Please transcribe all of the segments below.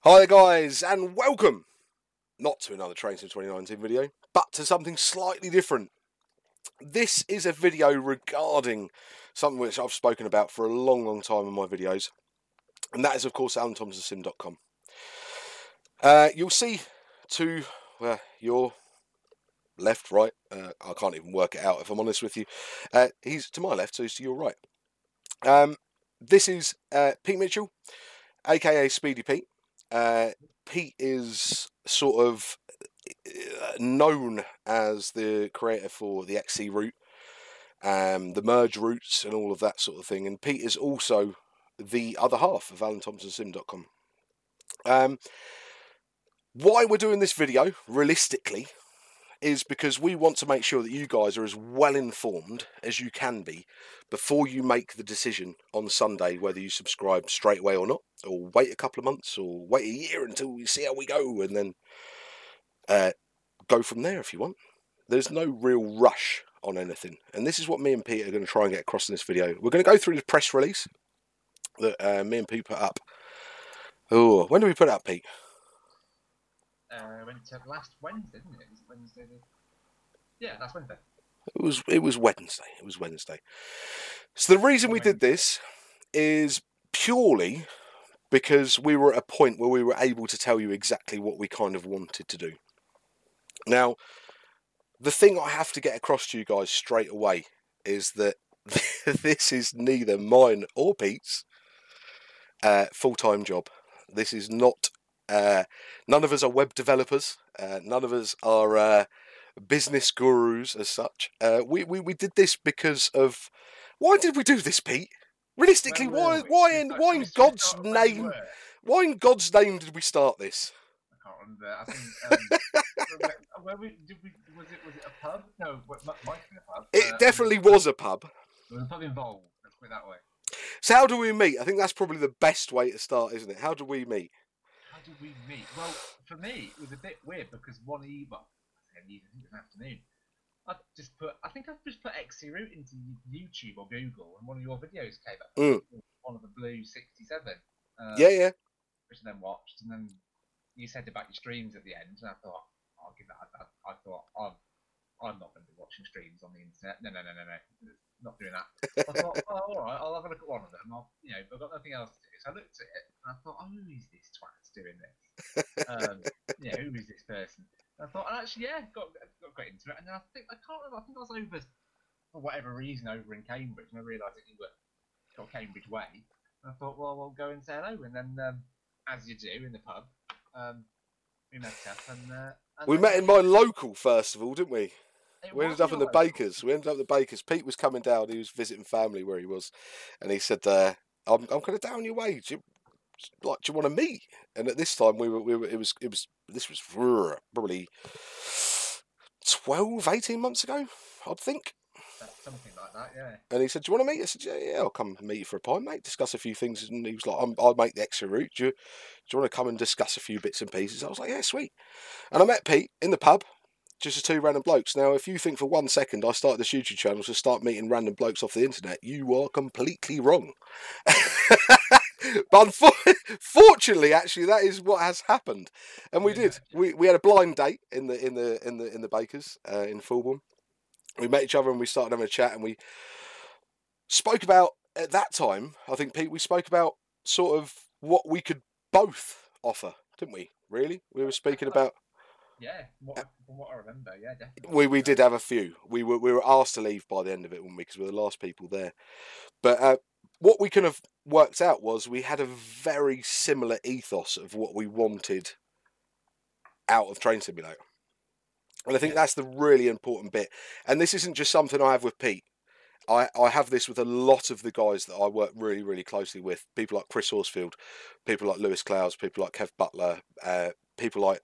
Hi guys, and welcome, not to another Train Sim 2019 video, but to something slightly different. This is a video regarding something which I've spoken about for a long time in my videos, and that is of course Alanthomsonsim.com. You'll see to your left, right, I can't even work it out if I'm honest with you. He's to my left, so he's to your right. This is Pete Mitchell, aka Speedy Pete. Pete is sort of known as the creator for the XC route, the merge routes and all of that sort of thing, and Pete is also the other half of Alanthomsonsim.com. Why we're doing this video, realistically, is because we want to make sure that you guys are as well informed as you can be before you make the decision on Sunday whether you subscribe straight away or not, or wait a couple of months, or wait a year until we see how we go, and then go from there if you want. There's no real rush on anything, and this is what me and Pete are going to try and get across in this video. We're going to go through the press release that me and Pete put up. Oh, when did we put it up, Pete? Went to last Wednesday, didn't it? It was Wednesday. Yeah, last Wednesday. It was Wednesday. It was Wednesday. So the reason we did this is purely because we were at a point where we were able to tell you exactly what we kind of wanted to do. Now, the thing I have to get across to you guys straight away is that this is neither mine or Pete's full-time job. This is not. None of us are web developers. None of us are business gurus as such. We did this because of. Why did we do this, Pete? Realistically, why in God's name? Why in God's name did we start this? I can't remember. I think was it a pub? No, might be a pub. It definitely was a pub. There was a pub involved. Let's put it that way. So how do we meet? I think that's probably the best way to start, isn't it? How do we meet? How did we meet? Well, for me, it was a bit weird because one evening, I think it was an afternoon, I think I've just put XC route into YouTube or Google, and one of your videos came up. One of the blue 67. Yeah. Which I then watched, and then you said about your streams at the end, and I thought, I'll give that. I thought, I'm not going to be watching streams on the internet. No, not doing that. I thought, all right, I'll have a look at one of them. I've got nothing else to do, so I looked at it, and I thought, who is this twat doing this? Who is this person? And I thought, actually, got into it, and then I can't remember. I think I was over for whatever reason over in Cambridge, and I realised that you were got Cambridge way. And I thought, well, we'll go and say hello, and then as you do in the pub, we met up, and we met in my local first of all, didn't we? We ended up in the Bakers. Pete was coming down. He was visiting family where he was, and he said, "I'm kind of down your way. Do you want to meet?" And at this time, this was probably 12, 18 months ago, I'd think. Something like that, yeah. And he said, "Do you want to meet?" I said, "Yeah, I'll come meet you for a pint, mate. Discuss a few things." And he was like, "I'll make the extra route. Do you want to come and discuss a few bits and pieces?" I was like, "Yeah, sweet." And I met Pete in the pub. Just as two random blokes. Now, if you think for 1 second I started this YouTube channel to start meeting random blokes off the internet, you are completely wrong. But fortunately, actually, that is what has happened, and we did. We had a blind date in the Bakers in Fulham. We met each other and we started having a chat, and we spoke about at that time. I think, Pete, we spoke about sort of what we could both offer, didn't we? Really, we were speaking about. Yeah, from what I remember, yeah, definitely. We did have a few. We were asked to leave by the end of it, weren't we? Because we were the last people there. But what we kind of worked out was we had a very similar ethos of what we wanted out of Train Simulator. And I think that's the really important bit. And this isn't just something I have with Pete. I have this with a lot of the guys that I work really, really closely with. People like Chris Horsfield, people like Lewis Clouds, people like Kev Butler, people like...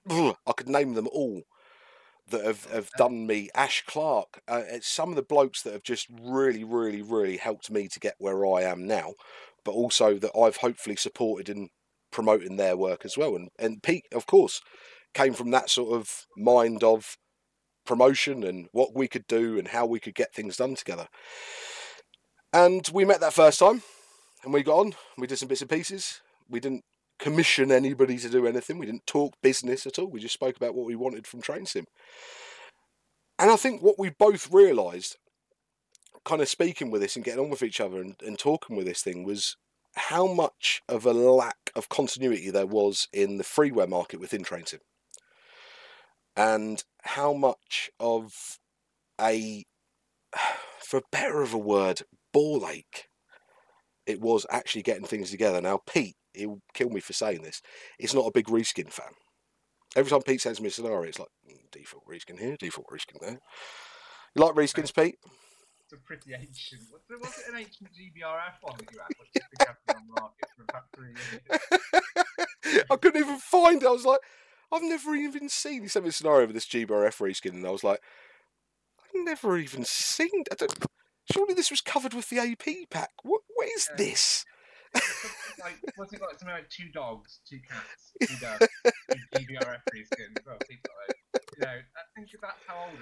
I could name them all that have done me. Ash Clark. It's some of the blokes that have just really, really, really helped me to get where I am now, but also that I've hopefully supported in promoting their work as well. And Pete, of course, came from that sort of mind of promotion and what we could do and how we could get things done together. And we met that first time, and we got on. We did some bits and pieces. We didn't commission anybody to do anything. We didn't talk business at all. We just spoke about what we wanted from Train Sim. And I think what we both realised, kind of speaking with this and getting on with each other and talking with this thing, was how much of a lack of continuity there was in the freeware market within Train Sim. And how much of a, for better of a word, ball ache it was actually getting things together. Now, Pete, he'll kill me for saying this, is not a big reskin fan. Every time Pete sends me a scenario, it's like, default reskin here, default reskin there. You like reskins, Pete? It's a pretty ancient. Was it an ancient GBRF one that you had, which has been kept on the market for about 3 years? I couldn't even find it. I was like, I've never even seen. He sent me a scenario with this GBRF reskin, and I was like, I've never even seen. Surely this was covered with the AP pack. What is this? What's it got? Something like 2 dogs, 2 cats, 2 doves, 2 GBRF reskins. Well, things like that. You know, I think that's how old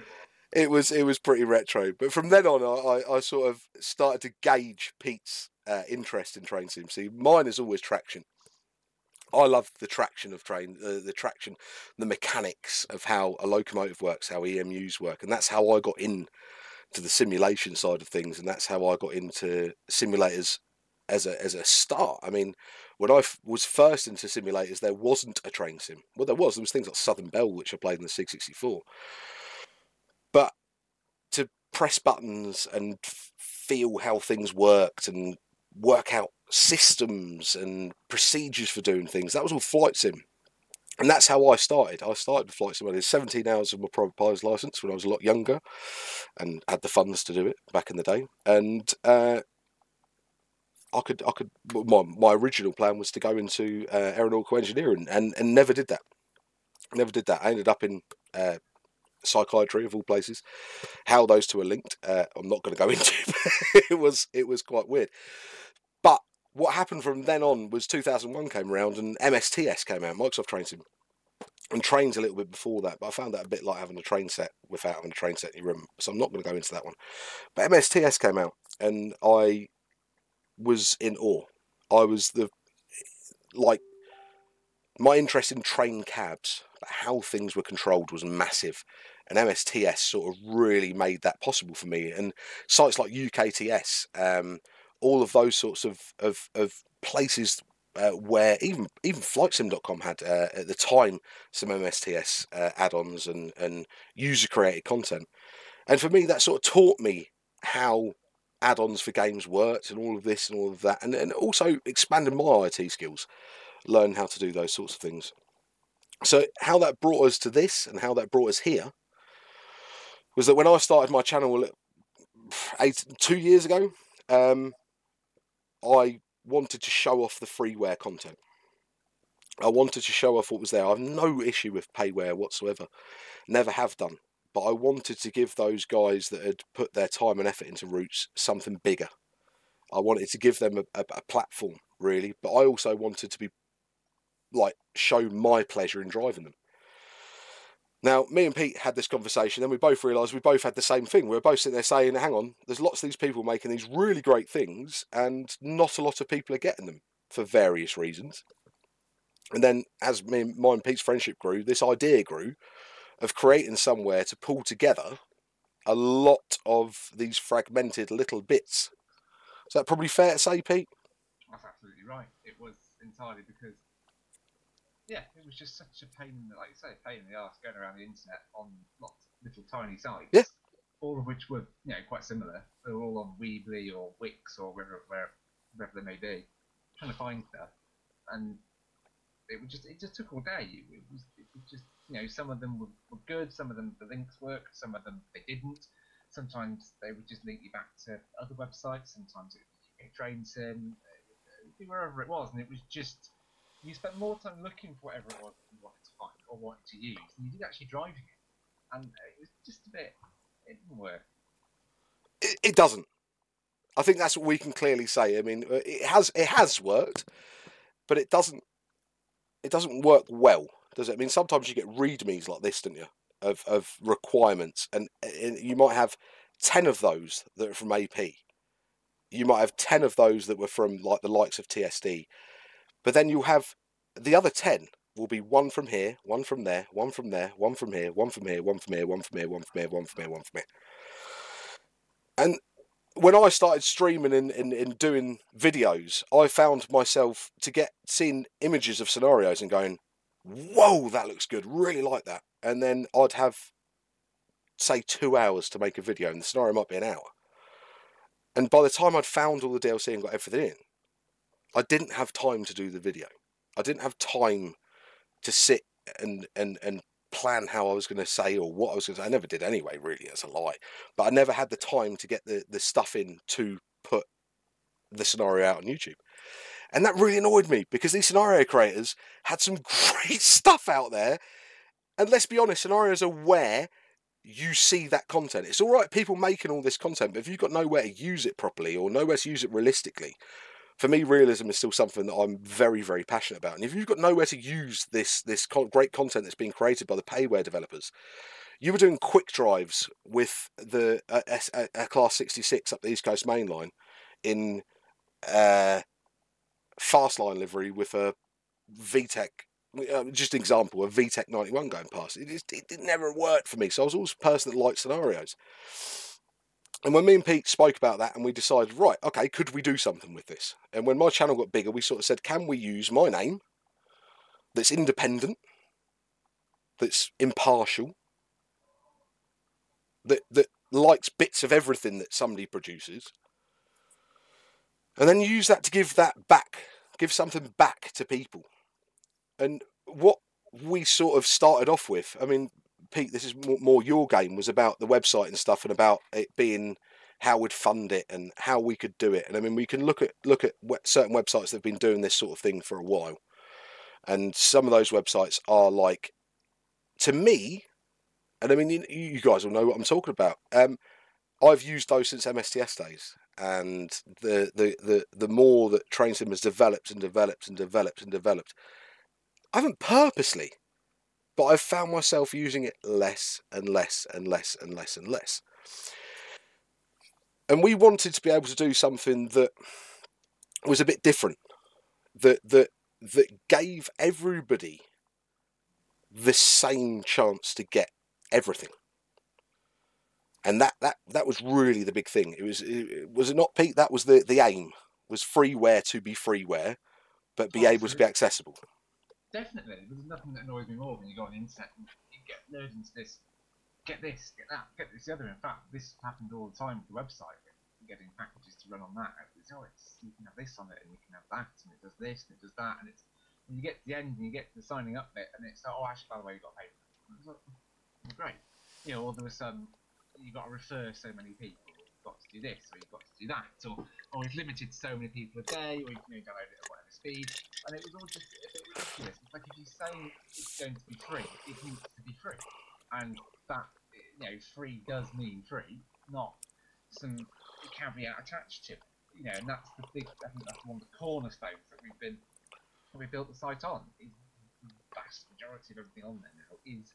it was. It was pretty retro, but from then on, I sort of started to gauge Pete's interest in train sim. See, mine is always traction. I love the traction of train, the traction, the mechanics of how a locomotive works, how EMUs work, and that's how I got into the simulation side of things, and that's how I got into simulators as a start. I mean, when I was first into simulators, there wasn't a train sim. Well, there was things like Southern Belle, which I played in the 664. But to press buttons and feel how things worked and work out systems and procedures for doing things, that was all flight sim. And that's how I started. I started with flight sim. I did 17 hours of my private pilot's license when I was a lot younger and had the funds to do it back in the day. And my original plan was to go into aeronautical engineering and never did that. I ended up in psychiatry, of all places. How those two are linked, I'm not going to go into. it was quite weird. But what happened from then on was 2001 came around and MSTS came out, Microsoft Train Sim, and trains a little bit before that. But I found that a bit like having a train set without having a train set in your room, so I'm not going to go into that one. But MSTS came out, and I was in awe. I was my interest in train cabs, how things were controlled, was massive, and MSTS sort of really made that possible for me. And sites like UKTS, all of those sorts of places where even FlightSim.com had at the time some MSTS add-ons and user-created content. And for me, that sort of taught me how add-ons for games worked and all of this and all of that, and also expanded my IT skills, learn how to do those sorts of things. So how that brought us to this and how that brought us here was that when I started my channel 2 years ago, I wanted to show off the freeware content. I wanted to show off what was there. I have no issue with payware whatsoever. Never have done. But I wanted to give those guys that had put their time and effort into Roots something bigger. I wanted to give them a platform, really. But I also wanted to be show my pleasure in driving them. Now, me and Pete had this conversation, and we both realised we both had the same thing. We were both sitting there saying, hang on, there's lots of these people making these really great things, and not a lot of people are getting them for various reasons. And then, as mine and Pete's friendship grew, this idea grew of creating somewhere to pull together a lot of these fragmented little bits. Is that probably fair to say, Pete? That's absolutely right. It was entirely because, yeah, it was just such a pain, like you say, pain in the arse going around the internet on lots of little tiny sites. Yeah. All of which were, quite similar. They were all on Weebly or Wix or wherever they may be, trying to find stuff, and it just took all day. It was just, some of them were good, some of them the links worked, some of them they didn't. Sometimes they would just link you back to other websites. Sometimes it would Train Sim, wherever it was, and it was just. You spent more time looking for whatever it was you wanted to find or wanted to use than you did actually driving it. And it was just a bit, it didn't work. It doesn't. I think that's what we can clearly say. I mean, it has worked, but it doesn't work well, does it? I mean, sometimes you get readmes like this, don't you, of requirements, and you might have 10 of those that are from AP. You might have 10 of those that were from the likes of TSD. But then you have the other 10 will be one from here, one from there, one from there, one from here, one from here, one from here, one from here, one from here, one from here, one from here. And when I started streaming and doing videos, I found myself seeing images of scenarios and going, whoa, that looks good, really like that. And then I'd have, say, 2 hours to make a video, and the scenario might be an hour. And by the time I'd found all the DLC and got everything in, I didn't have time to do the video. I didn't have time to sit and plan how I was going to say or what I was going to say. I never did anyway, really, that's a lie. But I never had the time to get the stuff in to put the scenario out on YouTube. And that really annoyed me, because these scenario creators had some great stuff out there. And let's be honest, scenarios are where you see that content. It's all right, people making all this content, but if you've got nowhere to use it properly or nowhere to use it realistically, for me, realism is still something that I'm very, very passionate about. And if you've got nowhere to use this great content that's being created by the payware developers, you were doing quick drives with the Class 66 up the East Coast Main Line in fast line livery with a VTEC, just an example, a VTEC 91 going past. It never worked for me, so I was always a person that liked scenarios. And when me and Pete spoke about that, and we decided, right, okay, could we do something with this? And when my channel got bigger, we sort of said, can we use my name that's independent, that's impartial, that likes bits of everything that somebody produces, and then use that to give that back, give something back to people. And what we sort of started off with, I mean, Pete, this is more your game, was about the website and stuff, and about it being how we'd fund it and how we could do it. And I mean, we can look at certain websites that have been doing this sort of thing for a while, and some of those websites are like, to me, and I mean, you guys will know what I'm talking about. I've used those since MSTS days, and the more that TrainSim has developed and developed and developed and developed, I haven't purposely, but I've found myself using it less and less and less and less and less. And we wanted to be able to do something that was a bit different, that gave everybody the same chance to get everything. And that was really the big thing. Was it not, Pete? That was the aim, was freeware to be freeware, but be able to be accessible. Definitely. There's nothing that annoys me more when you go on the internet and you get lured into this, get this, get that, get this, the other. In fact, this happened all the time with the website. Getting packages to run on that. You can have this on it, and you can have that, and it does this, and it does that, and you get to the end, and you get to the signing up bit, and it's like, oh, actually, by the way, you got paid for it. Like, well, great. You know, or there was you've got to refer so many people, you've got to do this, or you've got to do that, or it's limited to so many people a day, or you can download it at whatever speed, and it was all just a bit ridiculous. It's like, if you say it's going to be free, it needs to be free, and that, free does mean free, not some caveat attached to it, and that's I think that's one of the cornerstones that we built the site on. Is the vast majority of everything on there now is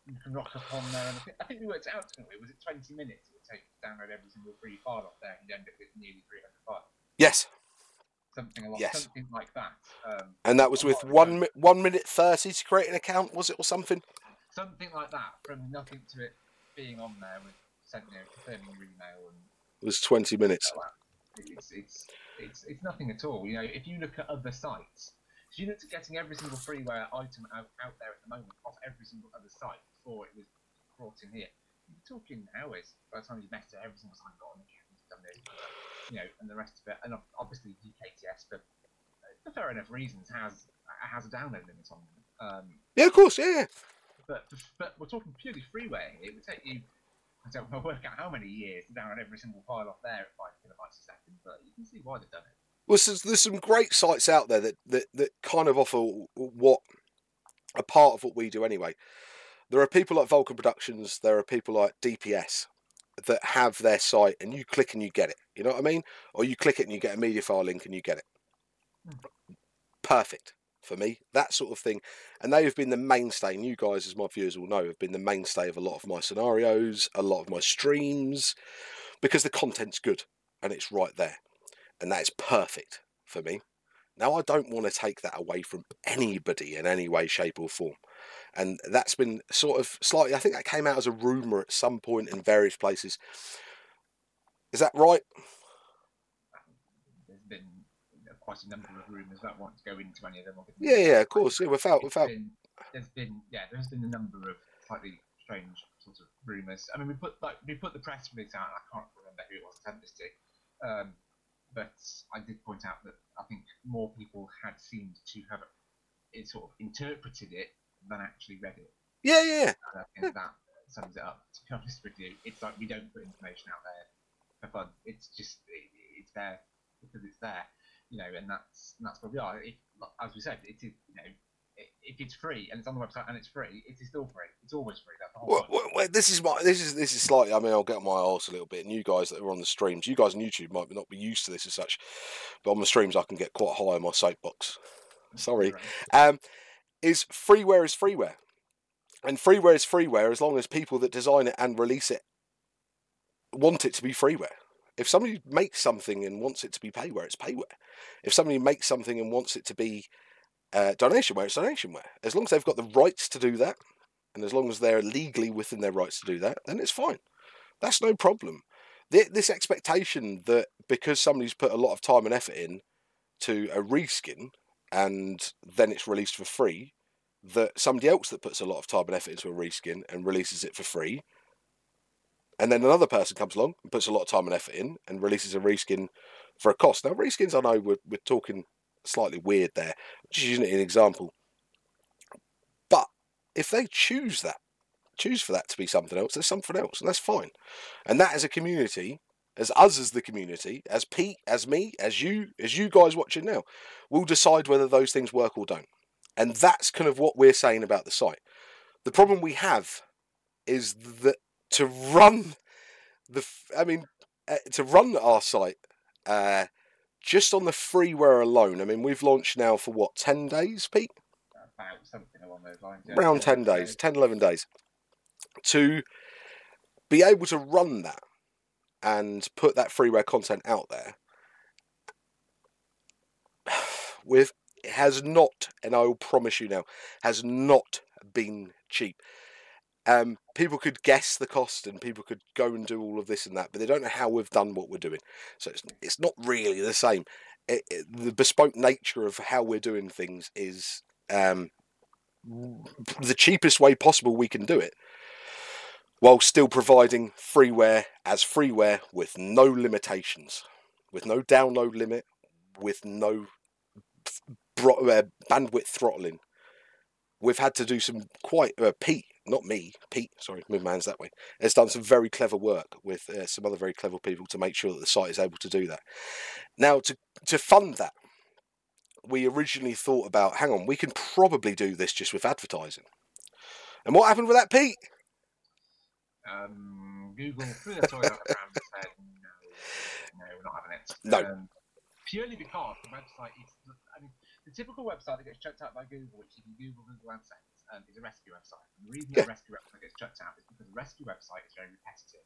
you can rock up on there, and I think we worked out, didn't we? Was it 20 minutes it would take to download every single free file off there, and you'd end up with nearly 300 files? Yes. Something like that. And that was with 1 minute 30 to create an account, was it, or something? Something like that, from nothing to it being on there with confirming your email, and it was 20 minutes. It's nothing at all. If you look at other sites, if you look at getting every single freeware item out there at the moment off every single other site before it was brought in here, you're talking hours by the time you've messed it, every single site got on and done this, and the rest of it. And obviously UKTS, for fair enough reasons, has a download limit on them. Yeah, of course, yeah. But we're talking purely freeware here. It would take you, I don't know, work out how many years to download every single file off there at 5 kilobytes a second, but you can see why they've done it. Well, there's some great sites out there that kind of offer a part of what we do anyway. There are people like Vulcan Productions, there are people like DPS that have their site, and you click and you get it. You know what I mean? Or you click it and you get a media file link and you get it. Perfect for me, that sort of thing. And they have been the mainstay, and you guys, as my viewers will know, have been the mainstay of a lot of my scenarios, a lot of my streams, because the content's good and it's right there, and that is perfect for me. Now, I don't want to take that away from anybody in any way, shape, or form. And that's been sort of slightly, I think that came out as a rumour at some point in various places. Is that right? There's been quite a number of rumours about wanting to go into any of them. Yeah, of course. Yeah, without. There's been a number of slightly strange sort of rumours. I mean, we put the press release out. And I can't remember who it was sent this to, but I did point out that I think more people had seemed to have it sort of interpreted it than actually read it. Yeah. And I think that sums it up. To be honest with you, it's like we don't put information out there for fun. It's just it's there because it's there, and that's where we are. As we said, it is, if it's free and it's on the website and it's free, it is still free. It's always free. That's the whole point. Well, this is slightly. I mean, I'll get on my arse a little bit. And you guys that are on the streams, you guys on YouTube might not be used to this as such, but on the streams I can get quite high on my soapbox. Sorry. Is freeware, and freeware is freeware as long as people that design it and release it want it to be freeware. If somebody makes something and wants it to be payware, it's payware. If somebody makes something and wants it to be donationware, it's donationware. As long as they've got the rights to do that, and as long as they're legally within their rights to do that, then it's fine. That's no problem. This expectation that because somebody's put a lot of time and effort in to a reskin and then it's released for free, that somebody else that puts a lot of time and effort into a reskin and releases it for free, and then another person comes along and puts a lot of time and effort in and releases a reskin for a cost. Now, reskins, I know we're talking slightly weird there, just using it as an example. But if they choose for that to be something else, there's something else, and that's fine. And that as a community, as us as the community, as Pete, as me, as you guys watching now, we'll decide whether those things work or don't. And that's kind of what we're saying about the site. The problem we have is that to run our site, just on the freeware alone, I mean, we've launched now for what, 10 days, Pete? About something along those lines. Yeah. Around 10 days, 10, 11 days. To be able to run that and put that freeware content out there has not, and I will promise you now, has not been cheap. People could guess the cost and people could go and do all of this and that, but they don't know how we've done what we're doing. So it's not really the same. The bespoke nature of how we're doing things is the cheapest way possible we can do it, while still providing freeware as freeware with no limitations, with no download limit, with no bandwidth throttling. We've had to do some quite Pete, sorry, move my hands that way, has done some very clever work with some other very clever people to make sure that the site is able to do that. Now, to fund that, we originally thought about, hang on, we can probably do this just with advertising. And what happened with that, Pete? Google threw their toys out the pram and said, no, we're not having it. No. Purely because the website is, the typical website that gets checked out by Google, which if you Google AdSense, is a rescue website. And the reason the rescue website gets checked out is because the rescue website is very repetitive.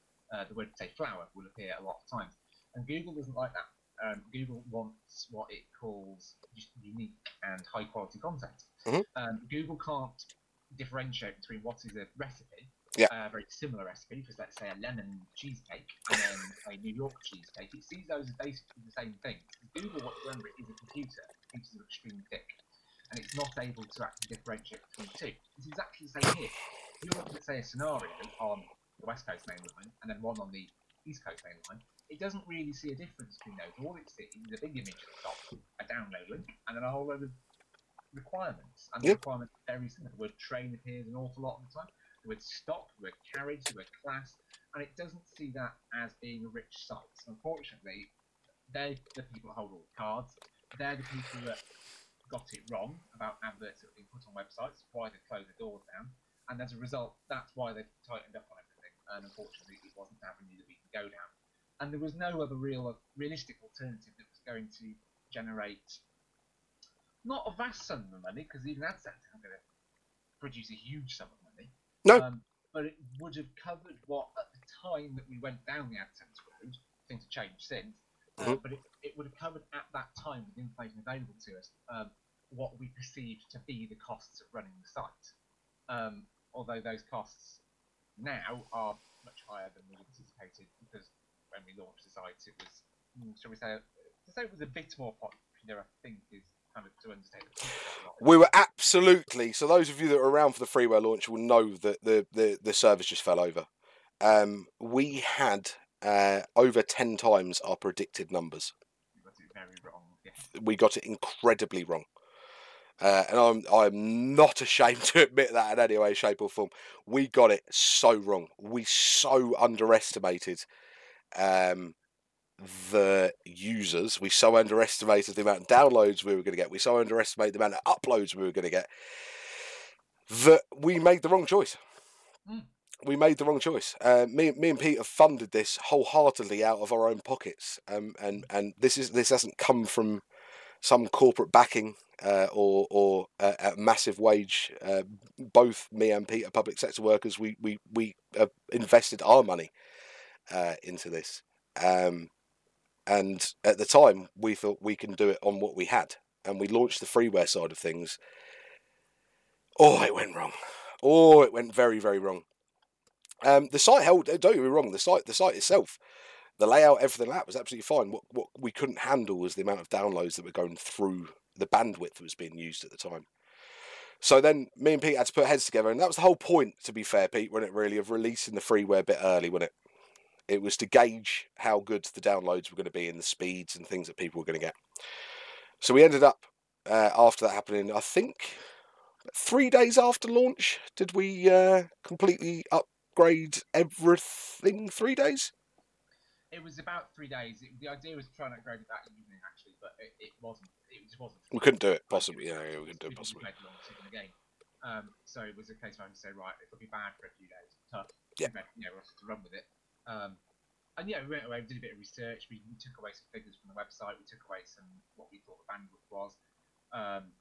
The word, say, flower will appear a lot of times. And Google doesn't like that. Google wants what it calls just unique and high quality content. Mm-hmm. Google can't differentiate between what is a recipe, a very similar recipe, because let's say a lemon cheesecake and then a New York cheesecake. It sees those as basically the same thing. Google, what you remember, is a computer. Computers are extremely thick, and it's not able to actually differentiate between the two. It's exactly the same here. If you're looking at, say, a scenario on the West Coast main line and then one on the East Coast main line, it doesn't really see a difference between those. All it sees is a big image at the top, a download link, and then a whole load of requirements. And the requirements are very similar. The word train appears an awful lot of the time. The word stop, the word carriage, the word class, and it doesn't see that as being a rich site. So unfortunately, they're the people that hold all the cards. They're the people that got it wrong about adverts that have been put on websites, why they closed the doors down, and as a result, that's why they've tightened up on everything. And unfortunately, it wasn't an avenue that we can go down. And there was no other realistic alternative that was going to generate not a vast sum of money, because even AdSense isn't going to produce a huge sum of money. No. But it would have covered what, at the time that we went down the AdSense road, things have changed since, Mm-hmm. but it would have covered at that time with the information available to us what we perceived to be the costs of running the site. Although those costs now are much higher than we anticipated, because when we launched the site, it was, shall we say, to say it was a bit more popular, I think, is kind of to understate it. We were absolutely, so those of you that were around for the freeware launch will know that the servers just fell over. We had over 10 times our predicted numbers. We got it very wrong. Yes. We got it incredibly wrong. And I'm not ashamed to admit that in any way, shape or form. We got it so wrong. We so underestimated the users. We so underestimated the amount of downloads we were going to get. We so underestimated the amount of uploads we were going to get that we made the wrong choice. We made the wrong choice. Me and Pete have funded this wholeheartedly out of our own pockets, and this hasn't come from some corporate backing or a massive wage. Both me and Pete are public sector workers. We invested our money into this, and at the time we thought we can do it on what we had, and we launched the freeware side of things. Oh, it went wrong. Oh, it went very, very wrong. The site held. Don't get me wrong. The site itself, the layout, everything like that was absolutely fine. What we couldn't handle was the amount of downloads that were going through the bandwidth that was being used at the time. So then me and Pete had to put heads together, and that was the whole point, to be fair, Pete, wasn't it, really, of releasing the freeware a bit early, wasn't it? It was to gauge how good the downloads were going to be and the speeds and things that people were going to get. So we ended up, after that happening, I think 3 days after launch, did we completely upgrade everything? 3 days? It was about 3 days. The idea was to try and upgrade it that evening, actually, but it wasn't. It just wasn't. We couldn't do it, possibly. Yeah, we couldn't do it, possibly. Made a long decision again. So it was a case of having to say, right, it'll be bad for a few days. Tough. Yeah. We have to run with it. And yeah, we went away, we did a bit of research. We took away some figures from the website. We took away what we thought the bandwidth was, and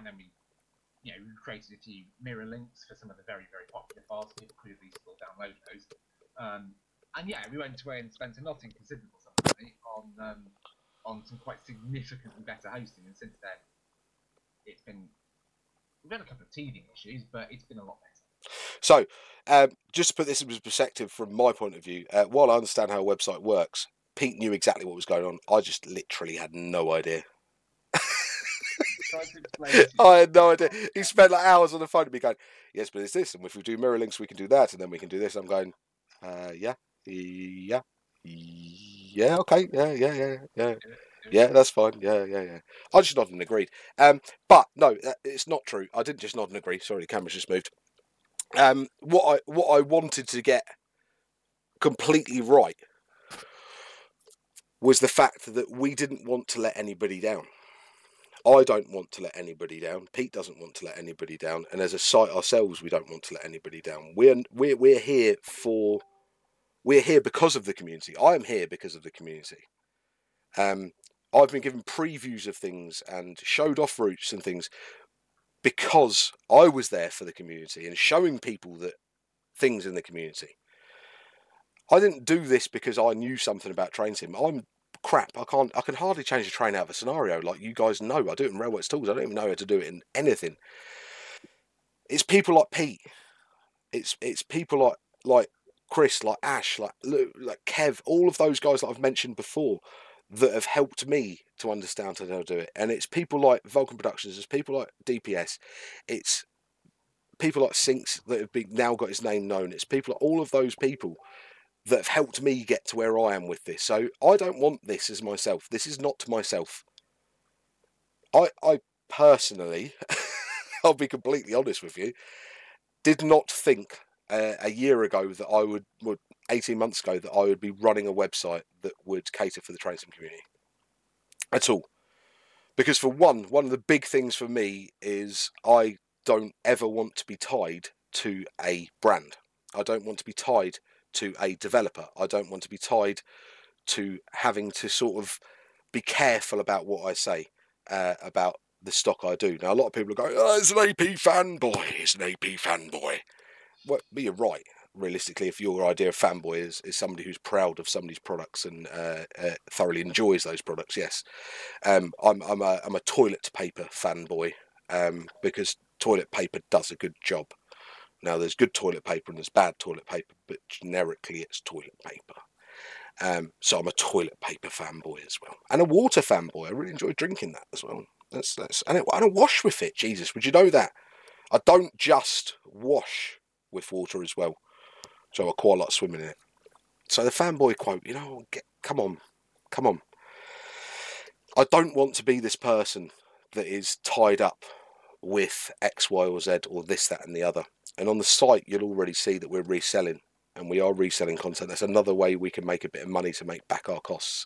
then we created a few mirror links for some of the very, very popular files. People could at least still download those. And yeah, we went away and spent a not inconsiderable sum of money on some quite significantly better hosting. And since then, we've had a couple of teething issues, but it's been a lot better. So, just to put this into perspective from my point of view, while I understand how a website works, Pete knew exactly what was going on. I just literally had no idea. I had no idea. He spent like hours on the phone to me going, yes, but it's this, and if we do mirror links, we can do that, and then we can do this. I'm going, yeah, okay, yeah, that's fine, yeah. I just nodded and agreed. But no, it's not true. I didn't just nod and agree. Sorry, the camera's just moved. What I wanted to get completely right was the fact that we didn't want to let anybody down. I don't want to let anybody down. Pete doesn't want to let anybody down, and as a site ourselves, we don't want to let anybody down. We're here because of the community. I am here because of the community. I've been given previews of things and showed off routes and things because I was there for the community and showing people that things in the community. I didn't do this because I knew something about train sim. I'm crap. I can hardly change a train out of a scenario, like you guys know. I do it in Railworks Tools. I don't even know how to do it in anything. It's people like Pete. It's people like Chris, like Ash, like Lou, like Kev, all of those guys that I've mentioned before that have helped me to understand how to do it. And it's people like Vulcan Productions, it's people like DPS, it's people like Sinks that have now got his name known. It's people like all of those people that have helped me get to where I am with this. So I don't want this as myself. This is not myself. I personally, I'll be completely honest with you, did not think a year ago that I would 18 months ago, that I would be running a website that would cater for the train sim community at all. Because for one of the big things for me is I don't ever want to be tied to a brand. I don't want to be tied to a developer. I don't want to be tied to having to sort of be careful about what I say about the stock I do. Now, a lot of people are going, oh, it's an AP fanboy. It's an AP fanboy. Well, but you're right. realistically, if your idea of fanboy is somebody who's proud of somebody's products and thoroughly enjoys those products, yes. I'm a toilet paper fanboy, because toilet paper does a good job. Now, there's good toilet paper and there's bad toilet paper, but generically it's toilet paper. So I'm a toilet paper fanboy as well, and a water fanboy. I really enjoy drinking that as well. And I wash with it. Jesus, would you know that? I don't just wash with water as well, so I quite like swimming in it. So the fanboy quote, come on. I don't want to be this person that is tied up with X, Y, or Z, or this, that, and the other. And on the site, you'll already see that we're reselling, and we are reselling content. That's another way we can make a bit of money to make back our costs.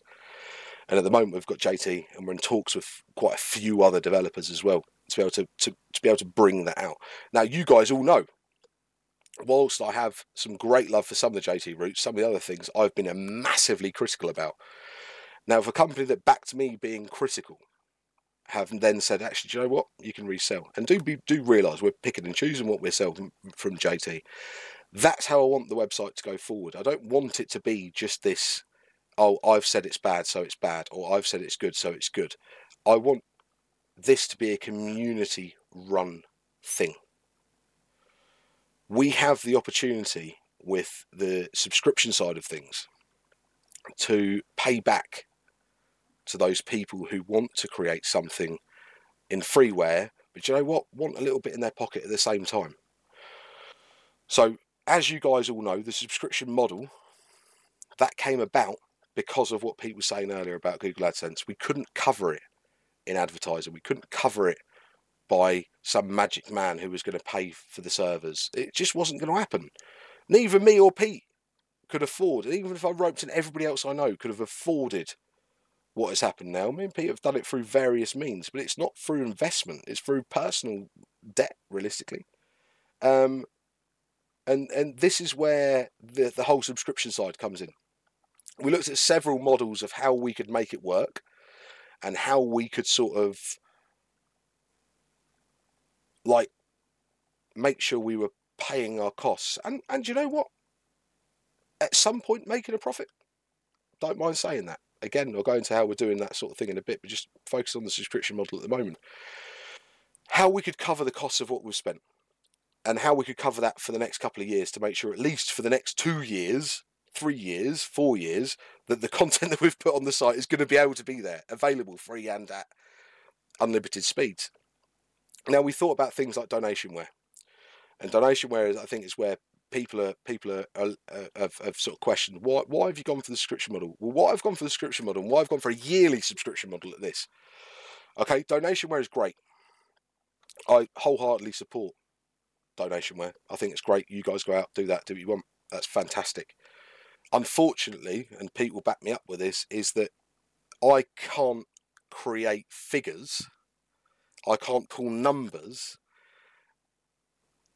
And at the moment, we've got JT, and we're in talks with quite a few other developers as well to be able to bring that out. Now, you guys all know, whilst I have some great love for some of the JT routes, some of the other things I've been massively critical about. Now, if a company that backed me being critical have then said, actually, do you know what? You can resell. And do realise we're picking and choosing what we're selling from JT. That's how I want the website to go forward. I don't want it to be just this, oh, I've said it's bad, so it's bad, or I've said it's good, so it's good. I want this to be a community-run thing. We have the opportunity with the subscription side of things to pay back to those people who want to create something in freeware, but you know what? Want a little bit in their pocket at the same time. So, as you guys all know, the subscription model, that came about because of what Pete was saying earlier about Google AdSense. We couldn't cover it in advertising. We couldn't cover it by some magic man who was going to pay for the servers. It just wasn't going to happen. Neither me or Pete could afford, even if I roped in everybody else I know, could have afforded what has happened now. Me and Pete have done it through various means, but it's not through investment. It's through personal debt, realistically. And this is where the whole subscription side comes in. We looked at several models of how we could make it work and how we could sort of like make sure we were paying our costs. And you know what? At some point making a profit. Don't mind saying that. Again, I'll go into how we're doing that sort of thing in a bit, but just focus on the subscription model at the moment. How we could cover the costs of what we've spent and how we could cover that for the next couple of years to make sure at least for the next 2 years, 3 years, 4 years, that the content that we've put on the site is going to be able to be there, available free and at unlimited speeds. Now, we thought about things like donationware. And donationware, I think, is where people have sort of questioned, why have you gone for the subscription model? Well, why I've gone for the subscription model and why I've gone for a yearly subscription model at this. Okay, donationware is great. I wholeheartedly support donationware. I think it's great. You guys go out, do that, do what you want. That's fantastic. Unfortunately, and Pete will back me up with this, is that I can't create figures. I can't pull numbers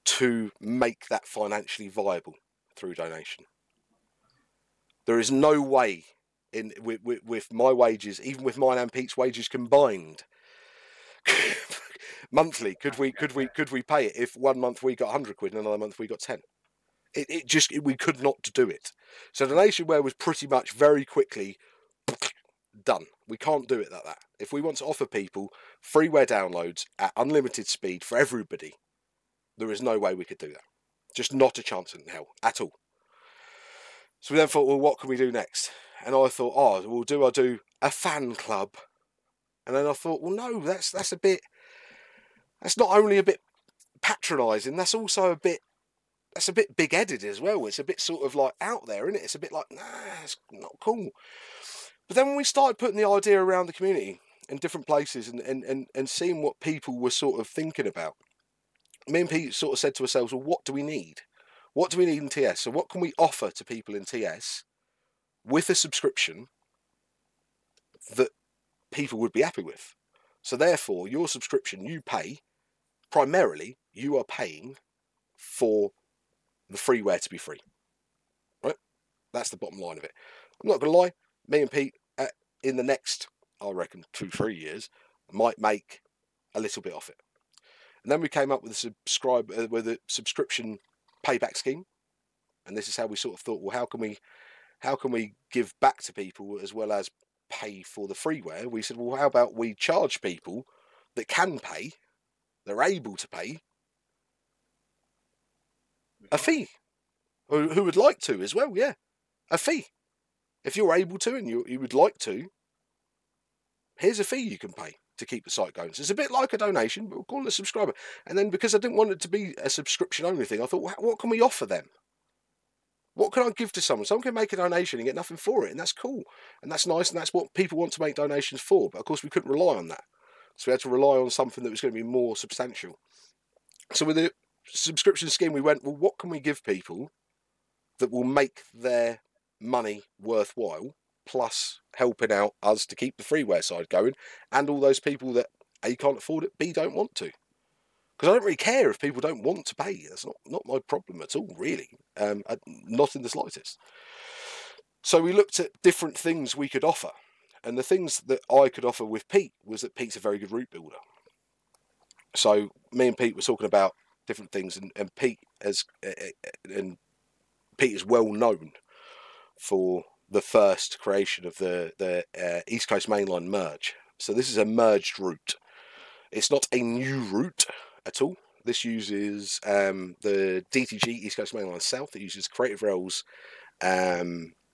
to make that financially viable through donation. There is no way with my wages, even with mine and Pete's wages combined, monthly, could we pay it if 1 month we got 100 quid and another month we got 10? We could not do it. So donationware was pretty much very quickly done. We can't do it like that. If we want to offer people freeware downloads at unlimited speed for everybody, there is no way we could do that. Just not a chance in hell at all. So we then thought, well, what can we do next? And I thought, well, do I do a fan club? And then I thought, well, no, that's not only a bit patronising, that's also a bit big-headed as well. It's a bit sort of like out there, isn't it? It's a bit like, nah, it's not cool. But then when we started putting the idea around the community in different places and seeing what people were sort of thinking about, me and Pete sort of said to ourselves, well, what do we need? What do we need in TS? So what can we offer to people in TS with a subscription that people would be happy with? So therefore, your subscription, you pay, primarily, you are paying for the freeware to be free. Right? That's the bottom line of it. I'm not going to lie, me and Pete, in the next, I reckon, 2-3 years, might make a little bit off it. And then we came up with a subscription payback scheme. And this is how we sort of thought, well, how can we give back to people as well as pay for the freeware? We said, well, how about we charge people that can pay, they're able to pay, a fee, or who would like to as well, yeah, a fee. If you're able to and you would like to, here's a fee you can pay to keep the site going. So it's a bit like a donation, but we'll call it a subscriber. And then because I didn't want it to be a subscription only thing, I thought, well, what can we offer them? What can I give to someone? Someone can make a donation and get nothing for it, and that's cool, and that's nice, and that's what people want to make donations for. But of course, we couldn't rely on that, so we had to rely on something that was going to be more substantial. So with the subscription scheme, we went, well, what can we give people that will make their money worthwhile, plus helping out us to keep the freeware side going, and all those people that A, can't afford it, B, don't want to. Because I don't really care if people don't want to pay. That's not my problem at all, really. Not in the slightest. So we looked at different things we could offer. And the things that I could offer with Pete was that Pete's a very good route builder. So me and Pete were talking about different things, and Pete is well known for the first creation of the East Coast Mainline merge. So this is a merged route. It's not a new route at all. This uses the DTG East Coast Mainline South. It uses Creative Rail's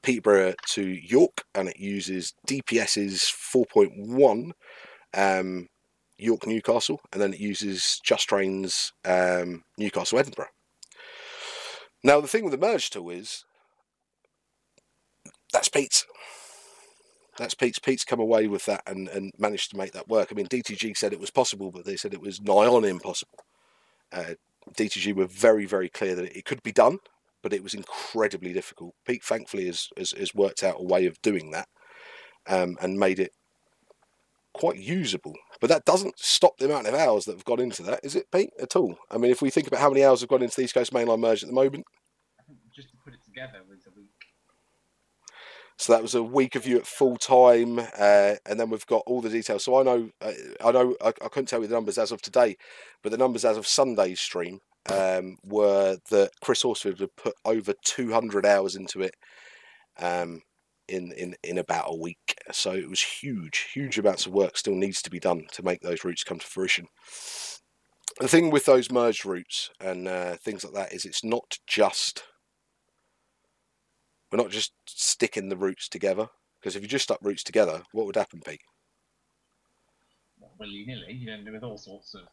Peterborough to York, and it uses DPS's 4.1 York Newcastle, and then it uses Just Train's Newcastle Edinburgh. Now the thing with the merge tool is that's Pete's. Pete's come away with that and managed to make that work. I mean, DTG said it was possible, but they said it was nigh on impossible. DTG were very, very clear that it could be done, but it was incredibly difficult. Pete, thankfully, has worked out a way of doing that and made it quite usable. But that doesn't stop the amount of hours that have gone into that, is it, Pete, at all? I mean, if we think about how many hours have gone into the East Coast Mainline merge at the moment. I think just to put it together was a week. So that was a week of you at full time, and then we've got all the details. So I couldn't tell you the numbers as of today, but the numbers as of Sunday's stream were that Chris Horsfield had put over 200 hours into it in about a week. So it was huge amounts of work still needs to be done to make those routes come to fruition. The thing with those merged routes and things like that is we're not just sticking the routes together, because if you just stuck routes together, what would happen, Pete? Willy-nilly, with all sorts of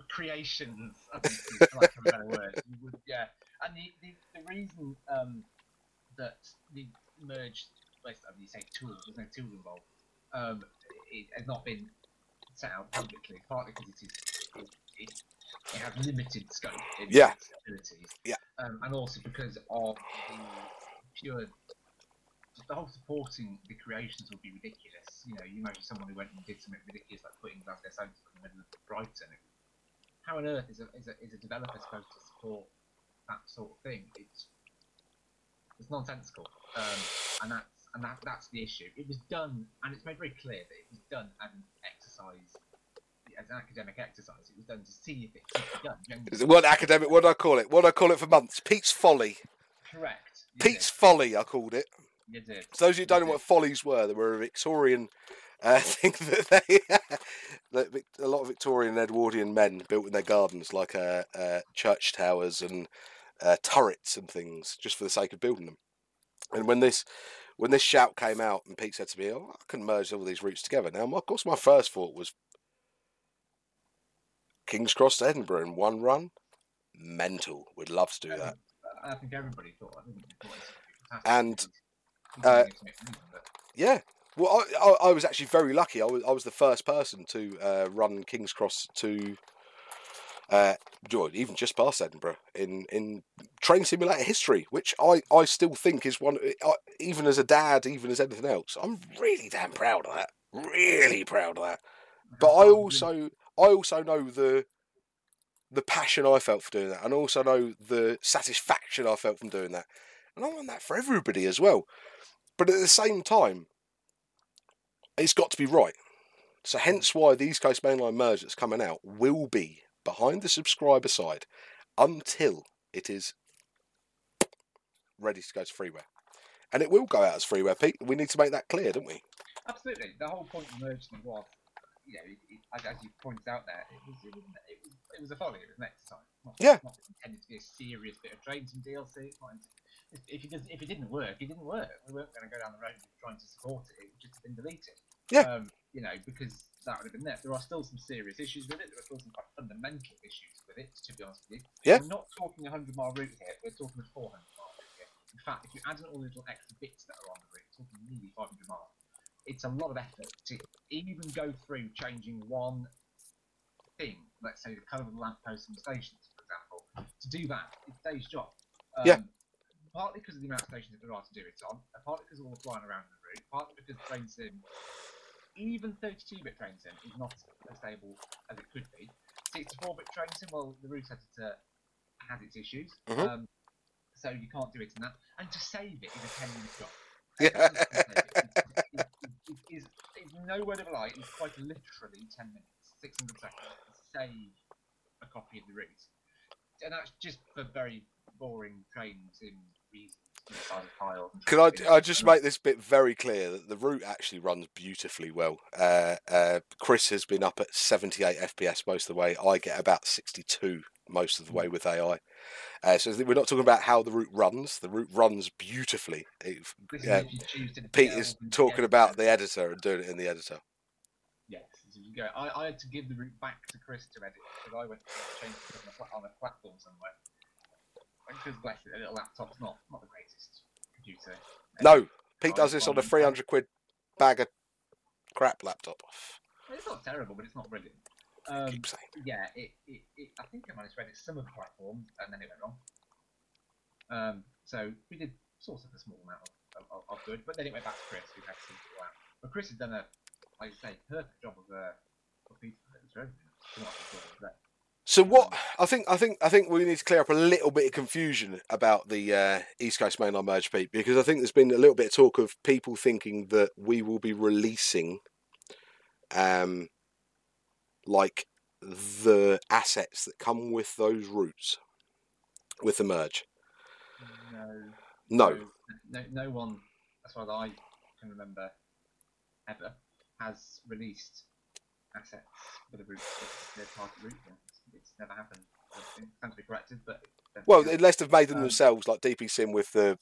creations, I think, for lack of a better word. Yeah, and the reason that the merged, you say tools, there's no tool involved, it has not been set out publicly, partly because it has limited scope in its abilities, and also because of the whole supporting the creations would be ridiculous. You imagine someone who went and did something ridiculous like putting Glasgow Centre in the middle of Brighton. How on earth is a developer supposed to support that sort of thing? It's nonsensical, and that's the issue. It was done, and it's made very clear that it was done as an exercise. As an academic exercise, it was done to see if it could be done. What academic? What do I call it? What do I call it for months? Pete's Folly. Correct. Pete's Folly, I called it. You did. So those of you who don't know what follies were, they were a Victorian thing that a lot of Victorian and Edwardian men built in their gardens, like church towers and turrets and things, just for the sake of building them. And when this shout came out, and Pete said to me, "Oh, I can merge all these routes together." Now, of course, my first thought was King's Cross to Edinburgh in one run. Mental. We'd love to do that. I think everybody thought. I think it was fantastic. Yeah. Well, I was actually very lucky. I was the first person to run King's Cross to even just past Edinburgh in train simulator history, which I still think is one, even as a dad, even as anything else, I'm really damn proud of that. Really proud of that. But I also know the passion I felt for doing that, and also know the satisfaction I felt from doing that. And I want that for everybody as well. But at the same time, it's got to be right. So hence why the East Coast Mainline merge that's coming out will be behind the subscriber side until it is ready to go to freeware. And it will go out as freeware, Pete. We need to make that clear, don't we? Absolutely. The whole point of the merge thing was, as you pointed out there, it was a folly. It was an exercise. It's not intended to be a serious bit of trades and DLC. It's not. If it didn't work, it didn't work. We weren't going to go down the road trying to support it. It would just have been deleted. Yeah. Because that would have been there. There are still some serious issues with it. There are still some quite fundamental issues with it, to be honest with you. Yeah. We're not talking a 100-mile route here. We're talking a 400-mile route here. In fact, if you add in all the little extra bits that are on the route, we're talking nearly 500 miles. It's a lot of effort to even go through changing one thing. Let's say the colour of the lampposts and the stations, for example. To do that, it's a day's job. Partly because of the amount of stations that there are to do it on, and partly because of all the flying around the route, partly because Train Sim, even 32-bit Train Sim, is not as stable as it could be. 64-bit Train Sim, well, the route editor has its issues, so you can't do it in that. And to save it is a 10-minute job. It's no word of a lie. It's quite literally 10 minutes, 600 seconds to save a copy of the route, and that's just for very boring trains in reasons. Can I just make this bit very clear that the route actually runs beautifully well. Chris has been up at 78 FPS most of the way. I get about 62 most of the way with AI. So we're not talking about how the route runs. The route runs beautifully. Pete is talking about the editor and doing it in the editor. Yes, you go. I had to give the route back to Chris to edit because I went to change it on a platform somewhere. Because bless it, a little laptop's not the greatest computer. No, Pete does this on a 300 quid bag of crap laptop. It's not terrible, but it's not brilliant. Keep saying. Yeah, I think I managed to edit some of the platforms, and then it went wrong. So we did sort of a small amount of good, but then it went back to Chris, who had to sort it all out. But Chris has done a, like you say, perfect job of Peter for everything. So what I think we need to clear up a little bit of confusion about the East Coast Mainline merge, Pete, because I think there's been a little bit of talk of people thinking that we will be releasing like the assets that come with those routes with the merge. No one, as far as I can remember, ever has released assets for the route, their target route. It's never happened. It can be corrected, but well, unless they've made them themselves, like DP Sim with the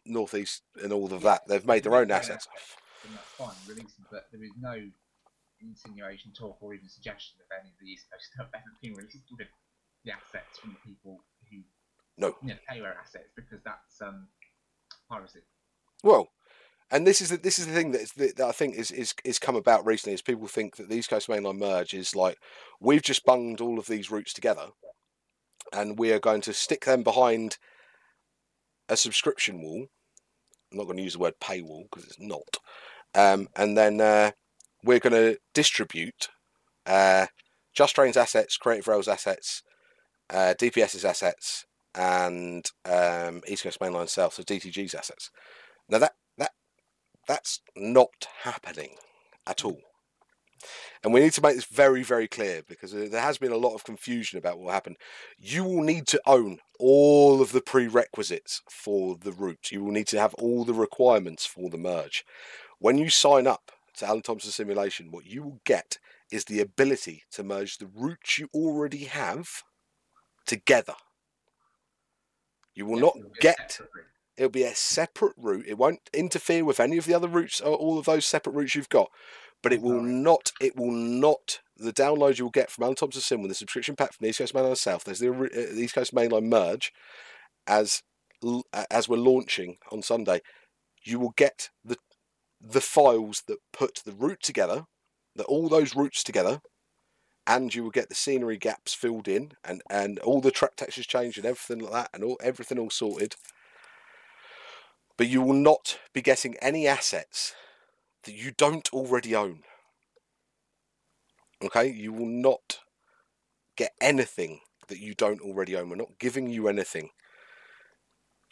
Northeast and all of that, they've made their own assets. And that's fine, releasing, but there is no insinuation, talk, or even suggestion of any of the East Coast stuff ever being released with the assets from the people who pay their assets, because that's piracy. Well, and this is the thing that I think is come about recently, is people think that the East Coast Mainline merge is like, we've just bunged all of these routes together and we are going to stick them behind a subscription wall. I'm not going to use the word paywall because it's not. And then we're going to distribute Just Train's assets, Creative Rail's assets, DPS's assets, and East Coast Mainline South, so DTG's assets. Now that's not happening at all. And we need to make this very, very clear, because there has been a lot of confusion about what will happen. You will need to own all of the prerequisites for the route. You will need to have all the requirements for the merge. When you sign up to Alanthomson Simulation, what you will get is the ability to merge the routes you already have together. You will not get... It'll be a separate route. It won't interfere with any of the other routes, or all of those separate routes you've got. But it will not. The download you will get from Alanthomsonsim with the subscription pack from the East Coast Mainline South. There's the East Coast Mainline merge, as we're launching on Sunday. You will get the files that put the route together, all those routes together, and you will get the scenery gaps filled in, and all the track textures changed and everything like that, and everything all sorted. But you will not be getting any assets that you don't already own. Okay? You will not get anything that you don't already own. We're not giving you anything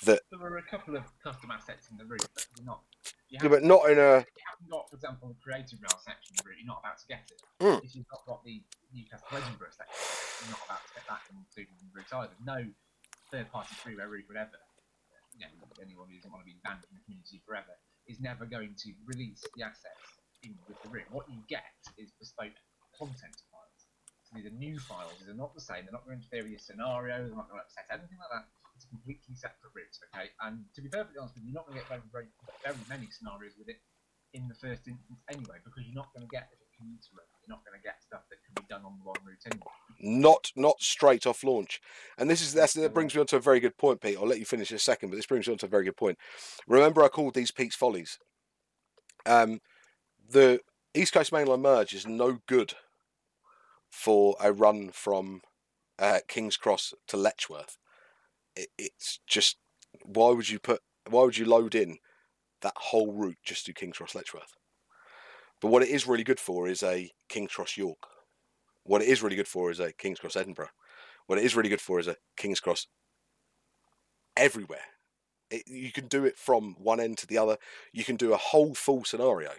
that... There were a couple of custom assets in the route, but you're not... but not in a... You haven't got, for example, the Creative Rail section of the route, you're not about to get it. If you've not got the Newcastle Edinburgh section, you're not about to get that included in the route either. No third-party freeware route would ever anyone who doesn't want to be banned from the community forever is never going to release the assets in with the root. What you get is bespoke content files. So these are new files. These are not the same. They're not going to interfere with your scenarios. They're not going to upset anything like that. It's a completely separate root, okay? And to be perfectly honest with you, you're not going to get very many scenarios with it in the first instance anyway, because you're not going to get if it community run. You're not going to get stuff that can be done on the one route anyway. Not straight off launch. And that brings me on to a very good point, Pete. I'll let you finish in a second, but this brings me on to a very good point. Remember I called these Pete's Follies? The East Coast Mainline merge is no good for a run from King's Cross to Letchworth. It's just, why would you load in that whole route just to King's Cross Letchworth? But what it is really good for is a King's Cross York. What it is really good for is a King's Cross Edinburgh. What it is really good for is a King's Cross everywhere. You can do it from one end to the other. You can do a whole full scenario,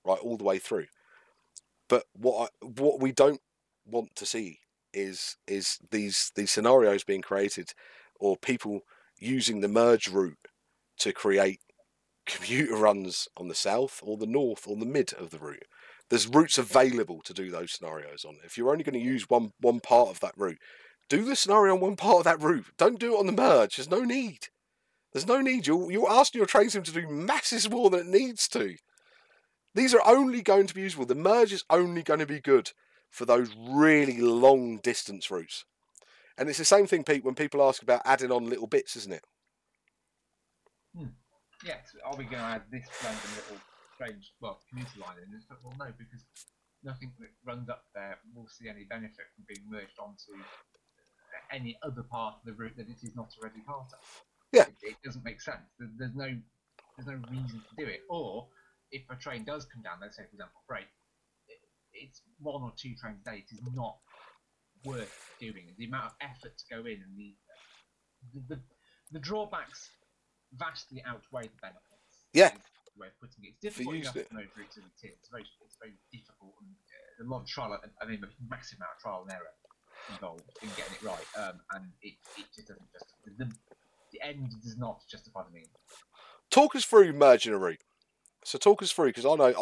right, all the way through. But what we don't want to see is these scenarios being created, or people using the merge route to create commuter runs on the south or the north or the mid of the route. There's routes available to do those scenarios on. If you're only going to use one part of that route, do the scenario on one part of that route. Don't do it on the merge. There's no need. There's no need. You're asking your train sim to do masses more than it needs to. These are only going to be useful. The merge is only going to be good for those really long distance routes. And it's the same thing, Pete, when people ask about adding on little bits, isn't it? Yes. Are we going to add this random little strange, commuter line in? Well, no, because nothing that runs up there will see any benefit from being merged onto any other part of the route that it is not already part of. Yeah. It doesn't make sense. There's no reason to do it. Or if a train does come down, let's say for example freight, it's 1 or 2 trains a day. It is not worth doing. The amount of effort to go in and the drawbacks vastly outweigh the benefits. Yeah. Is the way of putting it. It's difficult enough to know routes as it is. It's very difficult, and a lot of trial. I mean, a massive amount of trial and error involved in getting it right, and it just doesn't justify the end does not justify the means. Talk us through merging a route. So talk us through, because I know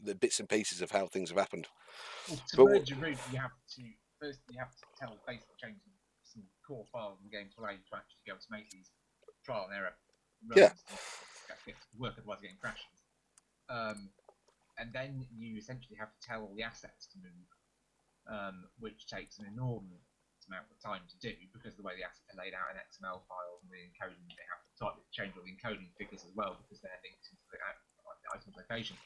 the bits and pieces of how things have happened. Well, to merge a route, you have to tell basic changes some core files in the game to allow you to actually go to make these trial and error runs. Yeah. Work, otherwise getting crashes. And then you essentially have to tell all the assets to move, which takes an enormous amount of time to do, because the way the assets are laid out in XML files and the encoding, they have to change all the encoding figures as well, because they're linked into the item's location.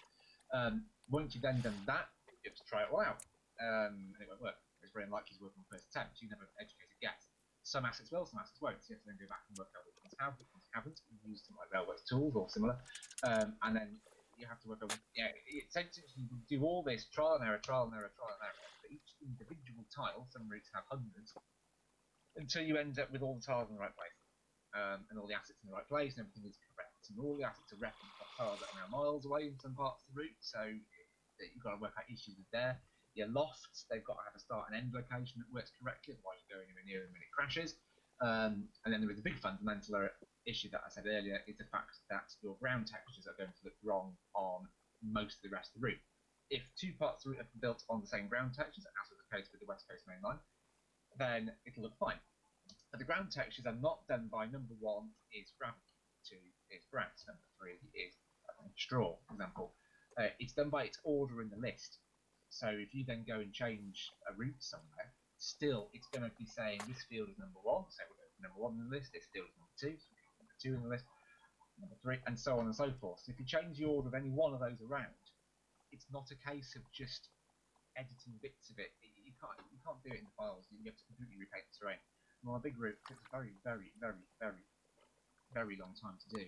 Once you've then done that, you have to try it all out, and it won't work. It's very unlikely to work on the first attempt. You never educated guess. Some assets will, some assets won't. So you have to then go back and work out which ones have, which ones haven't. You use some like railway tools or similar, and then you have to work on. Yeah, essentially you do all this trial and error for each individual tile. Some routes have hundreds, until you end up with all the tiles in the right place, and all the assets in the right place, and everything is correct. And all the assets are referenced by tiles that are now miles away in some parts of the route, so you've got to work out issues with there. Your lofts, they've got to have a start and end location that works correctly, otherwise you go anywhere near them when it crashes. And then there is a big fundamental issue that I said earlier, is the fact that your ground textures are going to look wrong on most of the rest of the route. If 2 parts of the route are built on the same ground textures, as was the case with the West Coast Main Line, then it'll look fine. But the ground textures are not done by number 1 is gravel, 2 is grass, number 3 is straw, for example. It's done by its order in the list. So if you then go and change a route somewhere, still it's going to be saying this field is number 1, so we'll go for number 1 in the list, this field is number 2, so we'll go number 2 in the list, number 3, and so on and so forth. So if you change the order of any one of those around, it's not a case of just editing bits of it. You can't do it in the files. You have to completely repaint the terrain. And on a big route, it takes a very, very, very, very, very long time to do.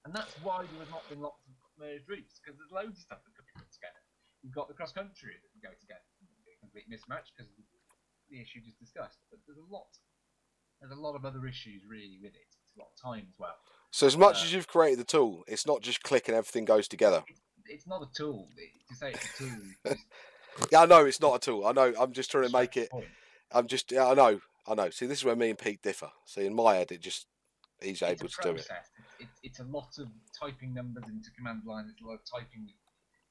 And that's why there has not been lots of merged routes, because there's loads of stuff that could be put together. You've got the cross country that can go together, a complete mismatch because of the issue just discussed. But there's a lot of other issues really with it. It's a lot of time as well. So as much as you've created the tool, it's not just click and everything goes together. It's not a tool. To say it's a tool. Yeah, I know it's not a tool. I know. I'm just trying to make it. I I know. See, this is where me and Pete differ. See, in my head, he's It's able a to do it. process. It's a lot of typing numbers into command line. It's a lot of typing,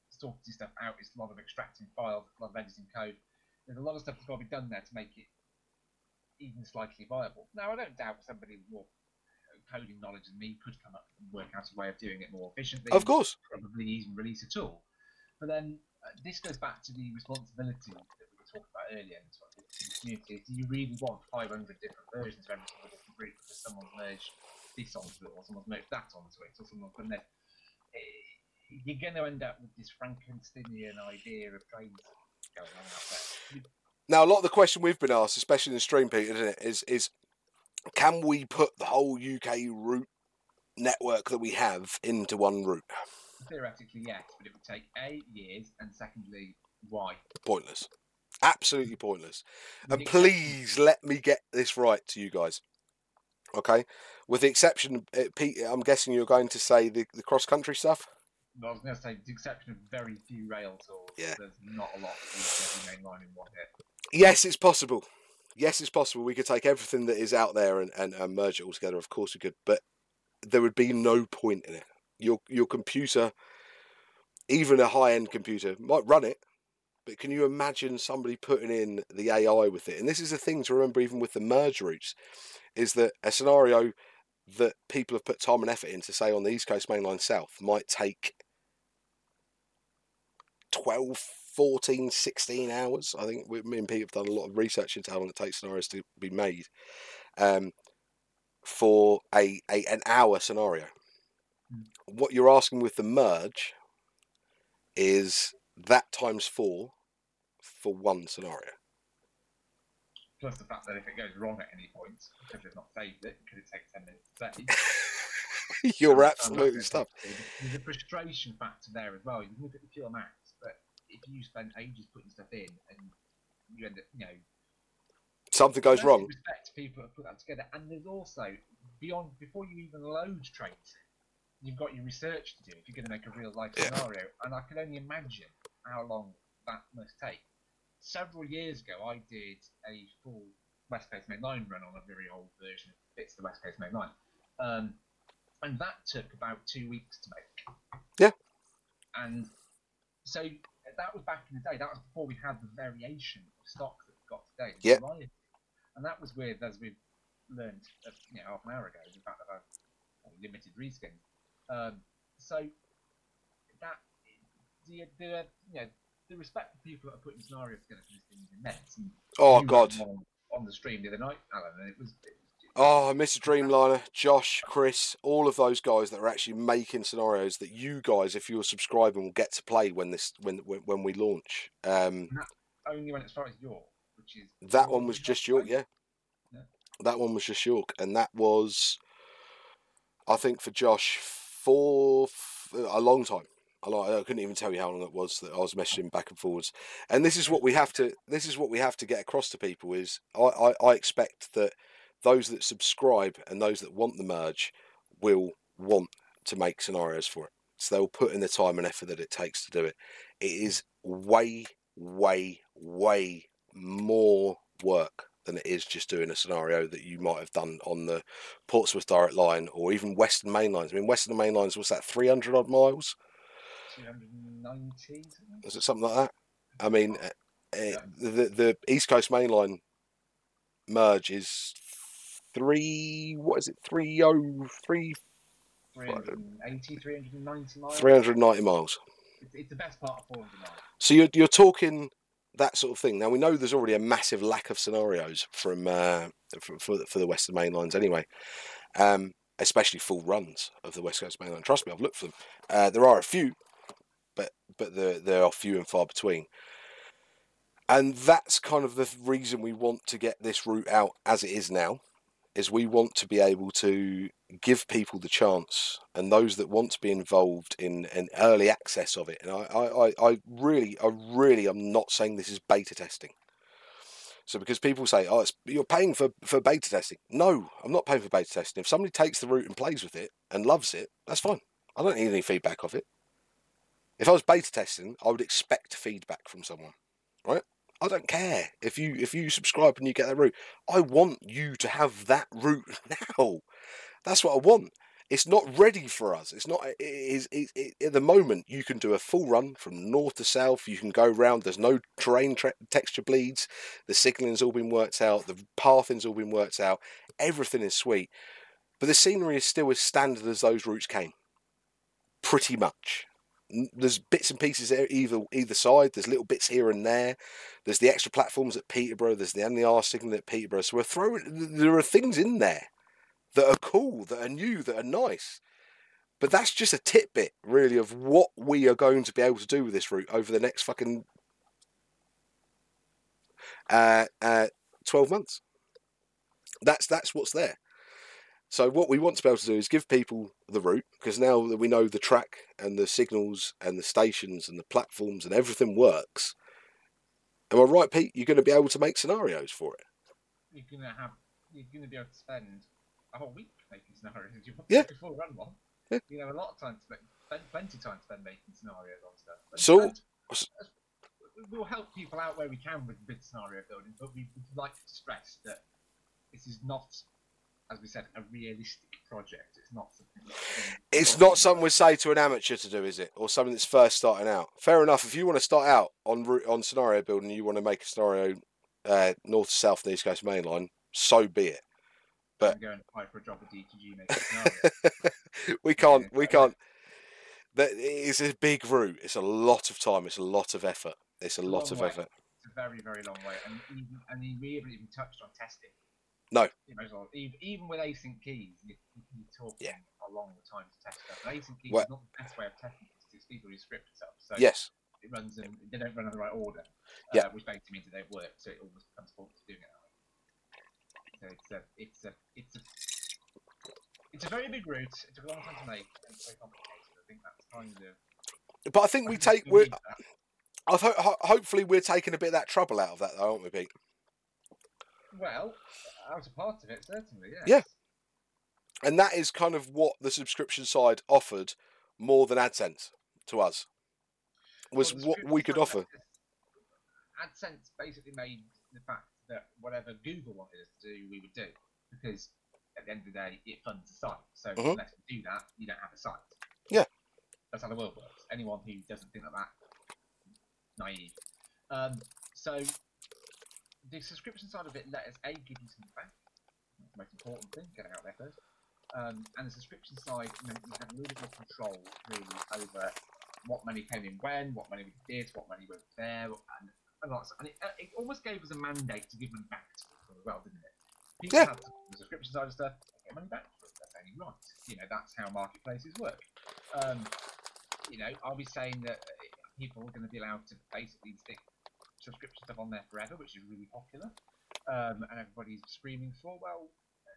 sorting stuff out. It's a lot of extracting files. It's a lot of editing code. There's a lot of stuff that's got to be done there to make it even slightly viable. Now, I don't doubt somebody with more coding knowledge than me could come up and work out a way of doing it more efficiently. Of course. Probably even release a tool. But then this goes back to the responsibility that we were talking about earlier in the community. Do you really want 500 different versions of every single different group because someone's merged this onto it, or someone's merged that onto it, or someone's done that? You're going to end up with this Frankensteinian idea of trains going on out there. Now, a lot of the question we've been asked, especially in the stream, Peter, isn't it, is can we put the whole UK route network that we have into one route? Theoretically, yes, but it would take A, years, and secondly, why? Pointless. Absolutely pointless. And please let me get this right to you guys. Okay? With the exception, Pete, I'm guessing you're going to say the cross-country stuff? I was going to say, with the exception of very few rail tools, yeah. There's not a lot of mainline in one hit. Yes, it's possible. Yes, it's possible. We could take everything that is out there and merge it all together. Of course we could. But there would be no point in it. Your computer, even a high-end computer, might run it. But can you imagine somebody putting in the AI with it? And this is the thing to remember even with the merge routes, is that a scenario that people have put time and effort into, say on the East Coast Mainline South, might take 12, 14, 16 hours. I think me and Pete have done a lot of research into how long it takes scenarios to be made for an hour scenario. What you're asking with the merge is that times 4 for one scenario. Plus the fact that if it goes wrong at any point, because they've not saved it, because it takes 10 minutes to save. You're absolutely stuffed. There's a frustration factor there as well. You can look at the pure maths, but if you spend ages putting stuff in and you end up, something goes wrong. Respect people that put that together, and there's also before you even load trains, you've got your research to do if you're going to make a real life scenario, and I can only imagine how long that must take. Several years ago, I did a full West Coast Main Line run on a very old version of Bits of the West Coast Main Line, and that took about 2 weeks to make. Yeah. And so that was back in the day. That was before we had the variation of stock that we've got today. Yeah. And that was with, as we've learned, half an hour ago, the fact that I've limited reskins. So that the respect for people that are putting scenarios together for this thing is immense. And oh God! On the stream the other night, Alan, and it was Mr. Dreamliner, Josh, Chris, all of those guys that are actually making scenarios that you guys, if you're subscribing, will get to play when we launch. Only went as far as York, which is that one was just York, yeah. That one was just York, and that was, I think, for Josh for a long time. I couldn't even tell you how long it was that I was messaging back and forwards. And this is what we have to get across to people is I expect that those that subscribe and those that want the merge will want to make scenarios for it. So they'll put in the time and effort that it takes to do it. It is way, way, way more work than it is just doing a scenario that you might have done on the Portsmouth Direct Line or even Western Main Lines. I mean, Western Main Lines, what's that, 300 odd miles? 290? Is it something like that? I mean, the East Coast Main Line merge is 390 miles. 390 miles. It's the best part of 400 miles. So you're talking that sort of thing. Now we know there's already a massive lack of scenarios for the Western Main Lines anyway, especially full runs of the West Coast Main Line. Trust me, I've looked for them. There are a few, but there are few and far between. And that's kind of the reason we want to get this route out as it is now, is we want to be able to give people the chance and those that want to be involved in an early access of it. And I really am not saying this is beta testing. So because people say, you're paying for beta testing. No, I'm not paying for beta testing. If somebody takes the route and plays with it and loves it, that's fine. I don't need any feedback of it. If I was beta testing, I would expect feedback from someone, right? I don't care if you subscribe and you get that route. I want you to have that route now. That's what I want. It's not ready for us. It's not. At the moment, you can do a full run from north to south. You can go round. There's no terrain texture bleeds. The signalling's all been worked out. The pathing's all been worked out. Everything is sweet. But the scenery is still as standard as those routes came. Pretty much. There's bits and pieces either side. There's little bits here and there. There's the extra platforms at Peterborough. There's the NER signal at Peterborough. So there are things in there that are cool, that are new, that are nice. But that's just a tidbit, really, of what we are going to be able to do with this route over the next fucking 12 months. That's what's there. So what we want to be able to do is give people the route, because now that we know the track and the signals and the stations and the platforms and everything works, am I right, Pete? You're going to be able to make scenarios for it. You're going to be able to spend a whole week making scenarios. If you want Yeah. to full run one, yeah. You have a lot of time to spend plenty of time to spend making scenarios on stuff. We'll help people out where we can with scenario building, but we'd like to stress that this is not, as we said, a realistic project. It's not something. It's not something we say to an amateur to do, is it? Or something that's first starting out. Fair enough. If you want to start out on scenario building, you want to make a scenario north to south and east coast main line, so be it. But go and apply for a job at DTG making scenarios. we can't. It's a big route. It's a lot of time. It's a lot of effort. It's a lot of effort. It's a very, very long way, and we haven't even touched on testing. No. Even with async keys, you're talking a long time to test stuff. And async keys is not the best way of testing because it's people who script stuff. So yes. It runs them. They don't run in the right order. Which basically means that they don't work. So it almost becomes faulty doing it that way. So it's a very big route. It took a long time to make, and it's very complicated. I think that's kind of. But I think hopefully we're taking a bit of that trouble out of that, though, aren't we, Pete? Well, out of part of it, certainly, yes. Yeah. And that is kind of what the subscription side offered more than AdSense to us. Was what we could offer. AdSense basically made the fact that whatever Google wanted us to do, we would do. Because at the end of the day, it funds the site. So unless you do that, you don't have a site. Yeah. That's how the world works. Anyone who doesn't think like that, naive. So the subscription side of it let us give you something back. That's the most important thing, get it out there first. And the subscription side meant we had a little bit more control really over what money came in when, what money we did, what money went there, and lots. And it almost gave us a mandate to give money back to people as well, didn't it? People had the subscription side of stuff, they get money back for it. That's only right. That's how marketplaces work. I'll be saying that people are going to be allowed to basically stick subscription stuff on there forever, which is really popular, and everybody's screaming for. Well,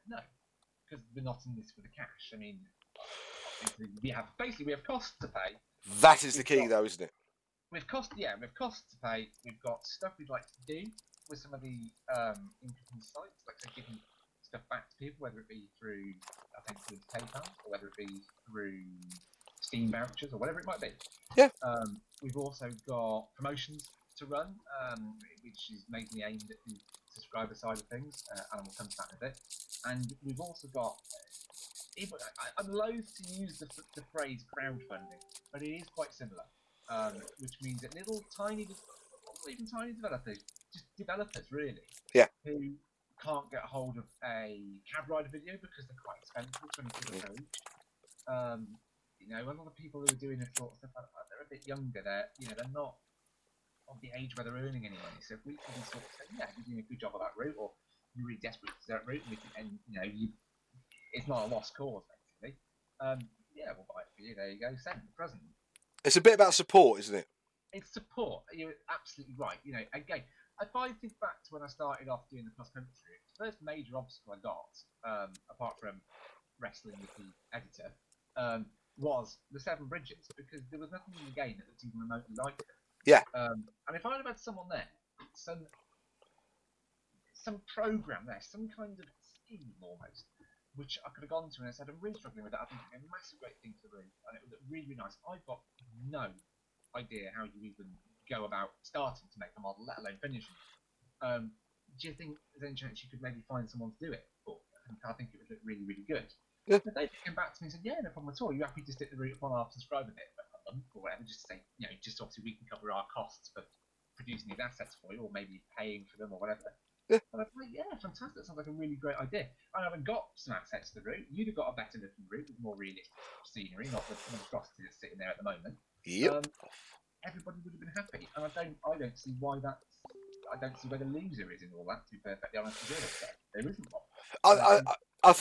no, because we're not in this for the cash. I mean, we have costs to pay. That is the key, though, isn't it? We've costs to pay. We've got stuff we'd like to do with some of the income sites, like giving stuff back to people, whether it be through PayPal or whether it be through Steam vouchers or whatever it might be. Yeah. We've also got promotions to run, which is mainly aimed at the subscriber side of things, and we'll come to that in a bit. And we've also got, I'm loath to use the phrase crowdfunding, but it is quite similar, which means that little tiny, not even tiny developers, just developers really, who can't get hold of a cab rider video because they're quite expensive, £20 each. A lot of people who are doing this sort of stuff, they're a bit younger. They're not of the age where they're earning any money. So if we can sort of say, you're doing a good job of that route, or you're really desperate for that route, it's not a lost cause basically. We'll buy it for you. There you go. Send the present. It's a bit about support, isn't it? It's support. You're absolutely right. Again, if I think back to when I started off doing the cross country, the first major obstacle I got, apart from wrestling with the editor, was the 7 bridges, because there was nothing in the game that looked even remotely like it. Yeah. And if I'd have had someone there, some program there, some kind of scheme almost, which I could have gone to and I said, I'm really struggling with that. I think it's a massive great thing to do, and it would look really, really nice. I've got no idea how you even go about starting to make a model, let alone finishing it. Do you think there's any chance you could maybe find someone to do it? But I think it would look really, really good. Yeah. But they came back to me and said, yeah, no problem at all. You're happy to stick the route upon our subscriber bit for a month or whatever, just to say, just obviously we can cover our costs for producing these assets for you, or maybe paying for them or whatever. Yeah. And I was like, yeah, fantastic. Sounds like a really great idea. I haven't got some assets to the route. You'd have got a better looking route with more realistic scenery, not the monstrosity that's sitting there at the moment. Yep. Everybody would have been happy, and I don't see why that's. I don't see where the loser is in all that. To be perfectly honest with you, there isn't one. I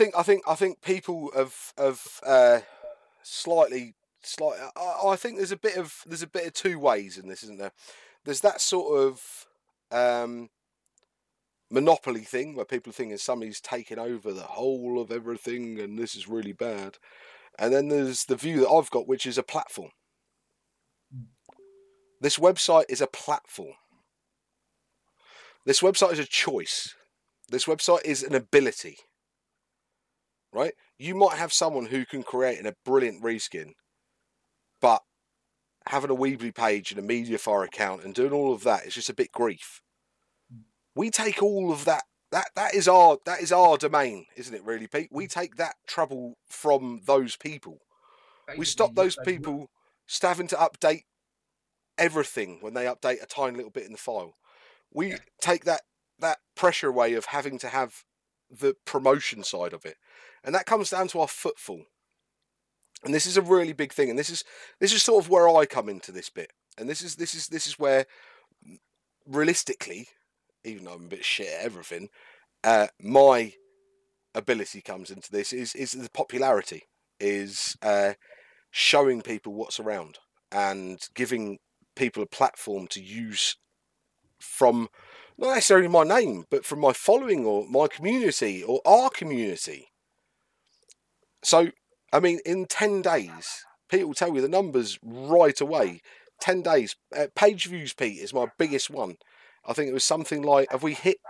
think people have slightly. I think there's a bit of two ways in this, isn't there? There's that sort of monopoly thing where people think somebody's taken over the whole of everything and this is really bad, and then there's the view that I've got, which is a platform. This website is a platform. This website is a choice. This website is an ability. Right? You might have someone who can create a brilliant reskin, but having a Weebly page and a Mediafire account and doing all of that is just a bit grief. We take all of that. That is our domain, isn't it? Really, Pete. We take that trouble from those people. Basically, we stop those people having to update everything when they update a tiny little bit in the file. We take that pressure away of having to have the promotion side of it, and that comes down to our footfall. And this is a really big thing, and this is sort of where I come into this bit, and this is where, realistically, even though I'm a bit shit at everything, my ability comes into this is the popularity, is showing people what's around and giving people a platform to use from not necessarily my name, but from my following or my community or our community. So, I mean, in 10 days, Pete will tell you the numbers right away. 10 days. Page views, Pete, is my biggest one. I think it was something like, what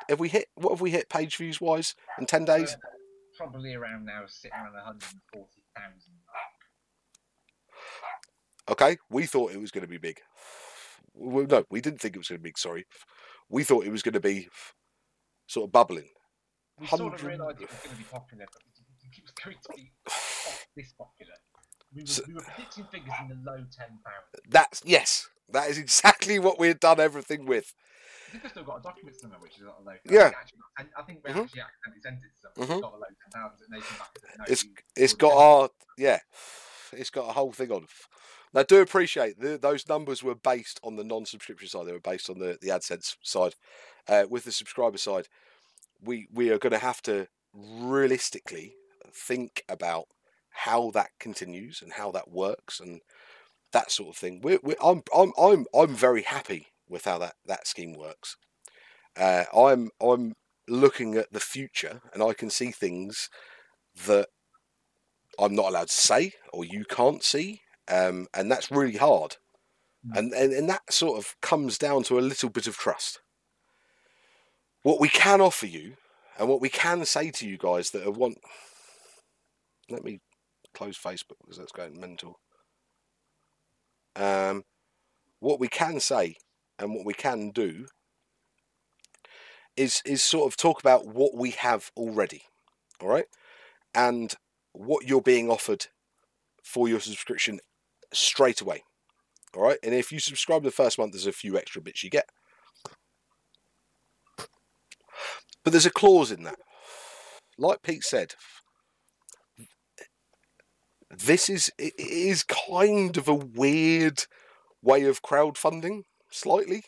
have we hit page views wise in 10 days? Probably around now, sitting around 140,000. Okay, we thought it was going to be big. Well, no, we didn't think it was going to be big, sorry. We thought it was going to be sort of bubbling. We sort of realised it was going to be popular, but we didn't think it was going to be this popular. We were predicting figures in the low 10,000. Yes, that is exactly what we had done everything with. I think I've still got a document somewhere which is not a low 10,000. Yeah. I think we actually accidentally sent it to someone. It's got a low 10,000 and they came back and said, no, it's got it's got a whole thing on. Now, I do appreciate those numbers were based on the non-subscription side. They were based on the AdSense side. With the subscriber side, we are going to have to realistically think about how that continues and how that works and that sort of thing. I'm very happy with how that scheme works. I'm looking at the future and I can see things that I'm not allowed to say or you can't see, and that's really hard. And that sort of comes down to a little bit of trust. What we can offer you and what we can say to you guys that want... Let me close Facebook because that's going mental. What we can say and what we can do is sort of talk about what we have already, all right? And what you're being offered for your subscription straight away, all right? And if you subscribe the first month, there's a few extra bits you get. But there's a clause in that. Like Pete said, it is kind of a weird way of crowdfunding, slightly.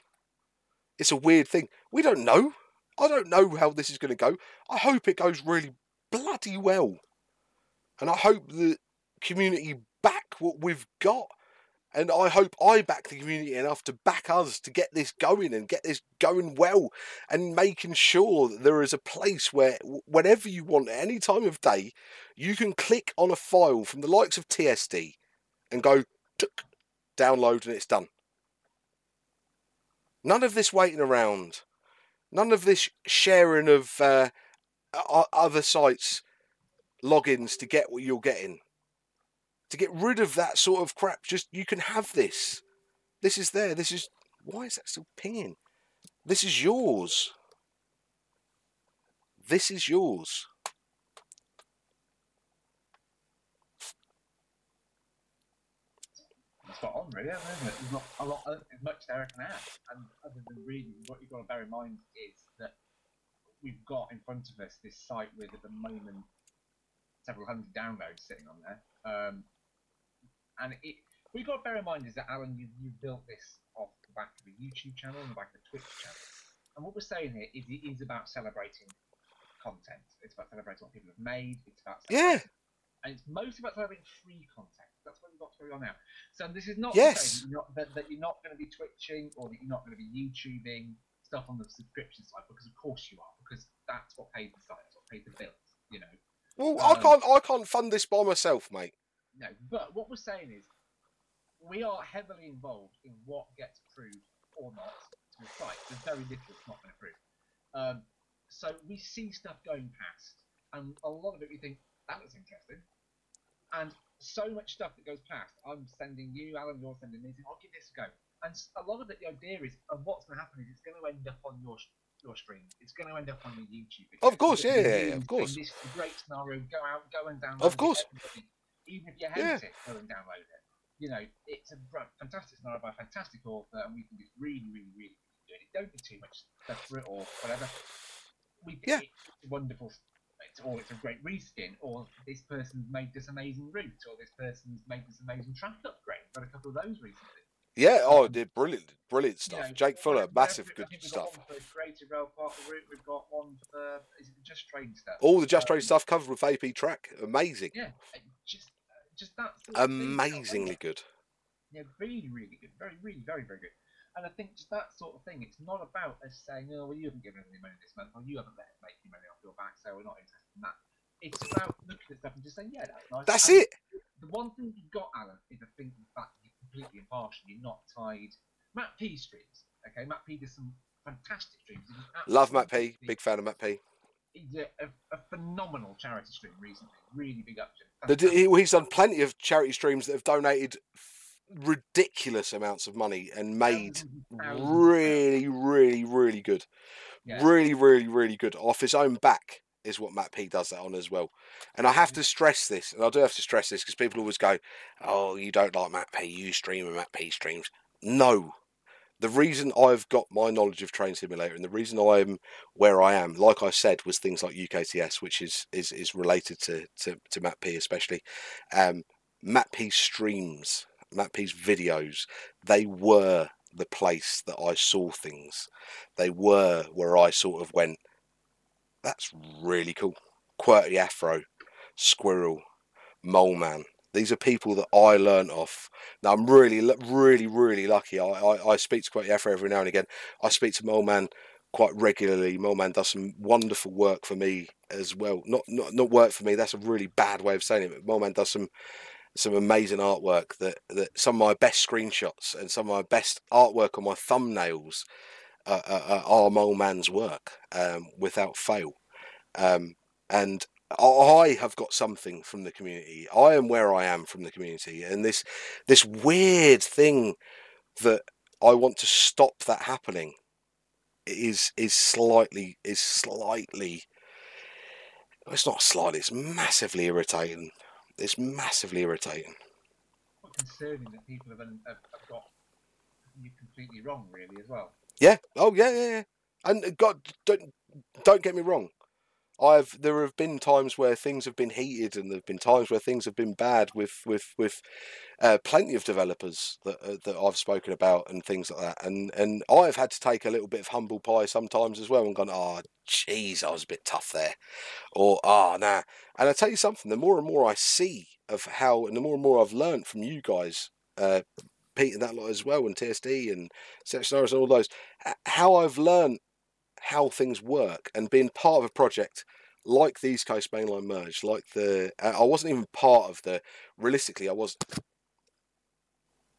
It's a weird thing. We don't know. I don't know how this is going to go. I hope it goes really bloody well. And I hope the community back what we've got. And I hope I back the community enough to back us to get this going and get this going well. And making sure that there is a place where whenever you want, at any time of day, you can click on a file from the likes of TSD and go, download, and it's done. None of this waiting around. None of this sharing of other sites' logins to get what you're getting. To get rid of that sort of crap, just you can have this. This is there. This is Why is that still pinging? This is yours. This is yours. Spot on, really, isn't it? There's not a lot, as much there I can add. And other than really, what you've got to bear in mind is that we've got in front of us this site with, at the moment, several hundred downloads sitting on there. And we've got to bear in mind is that, Alan, you built this off the back of a YouTube channel and the back of a Twitch channel. And what we're saying here is it is about celebrating content. It's about celebrating what people have made. It's about celebrating, and it's mostly about celebrating free content. That's what we've got to carry on now. So this is not to say that you're not going to be Twitching or that you're not going to be YouTubing stuff on the subscription side, because of course you are, because that's what pays the site, that's what pays the bills, you know. Well, I can't fund this by myself, mate. No, but what we're saying is we are heavily involved in what gets approved or not to the site. There's very little that's not been approved. So we see stuff going past, and a lot of it we think, that looks interesting. And so much stuff that goes past, I'm sending you, Alan, you're sending me, I'll give this a go. And a lot of it, the idea is, and what's going to happen is it's going to end up on your stream. It's going to end up on your YouTube. Of course, yeah, of course. This is a great scenario. Go and download of course. it. Even if you hate it, go and download it. You know, it's a fantastic scenario by a fantastic author, and we think it's really, really, really, really good. It don't do too much stuff for it or whatever. We think it's wonderful. It's a great reskin, or this person's made this amazing route, or this person's made this amazing track upgrade. We've got a couple of those recently. Yeah, did brilliant stuff. You know, Jake Fuller, massive good stuff. We've got one for Creative Rail part of the route. We've got one for the Just Train stuff. All the Just Train stuff covered with AP track, amazing. Yeah, just that. Amazingly good. Yeah, really, really good. Very, really, very, very good. And I think just that sort of thing, it's not about us saying, oh, well, you haven't given us any money this month, or you haven't let us make any money off your back, so we're not interested in that. It's about looking at stuff and just saying, yeah, that's nice. That's it. The one thing you've got, Alan, is I think the fact that you're completely impartial. You're not tied. Matt P streams. Okay, Matt P does some fantastic streams. Love Matt P. Big fan of Matt P. He's a phenomenal charity stream recently. Really big up to him. He's done plenty of charity streams that have donated ridiculous amounts of money and made really, really, really good. Yeah. Really, really, really good. Off his own back is what Matt P does that on as well. And I have to stress this, and I do have to stress this because people always go, oh, you don't like Matt P, you stream and Matt P streams. No. The reason I've got my knowledge of Train Simulator and the reason I'm where I am, like I said, was things like UKTS, which is related to Matt P especially. Matt P streams, Matt P's videos, they were the place that I saw things. They were where I sort of went, that's really cool. QWERTY Afro, Squirrel, Mole Man. These are people that I learnt off. Now, I'm really, really, really lucky. I speak to QWERTY Afro every now and again. I speak to Mole Man quite regularly. Mole Man does some wonderful work for me as well. Not work for me, that's a really bad way of saying it, but Mole Man does some amazing artwork that some of my best screenshots and some of my best artwork on my thumbnails are Mole Man's work, without fail. And I have got something from the community. I am where I am from the community, and this weird thing that I want to stop that happening is slightly. It's not slightly. It's massively irritating. It's massively irritating. Quite concerning that people have got you completely wrong, really, as well. Yeah. Oh, yeah. And God, don't get me wrong. There have been times where things have been heated, and there have been times where things have been bad with plenty of developers that I've spoken about and things like that. And I've had to take a little bit of humble pie sometimes as well and gone, oh, geez, I was a bit tough there. Or, nah. And I tell you something, the more and more I see of how, and the more and more I've learned from you guys, Pete and that lot as well, and TSD and Sexnoris and all those, how I've learned how things work and being part of a project like the East Coast Mainline Merge, like I wasn't even part of realistically I was,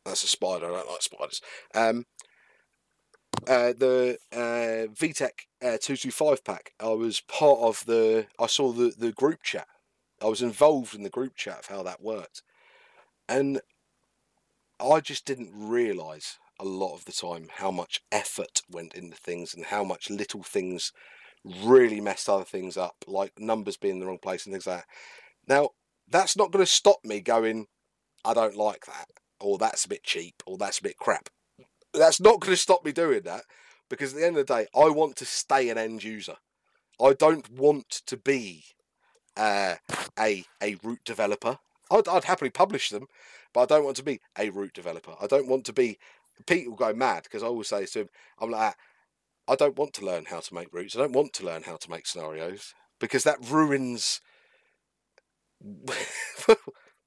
that's a spider, I don't like spiders. The VTech 225 pack, I was part of I saw the group chat. I was involved in the group chat of how that worked, and I just didn't realise a lot of the time how much effort went into things and how much little things really messed other things up, like numbers being in the wrong place and things like that. Now, that's not going to stop me going, I don't like that, or that's a bit cheap, or that's a bit crap. That's not going to stop me doing that, because at the end of the day, I want to stay an end user. I don't want to be a root developer. I'd happily publish them, but I don't want to be a root developer. I don't want to be. Pete will go mad because I always say to him, I'm like, I don't want to learn how to make roots. I don't want to learn how to make scenarios because that ruins.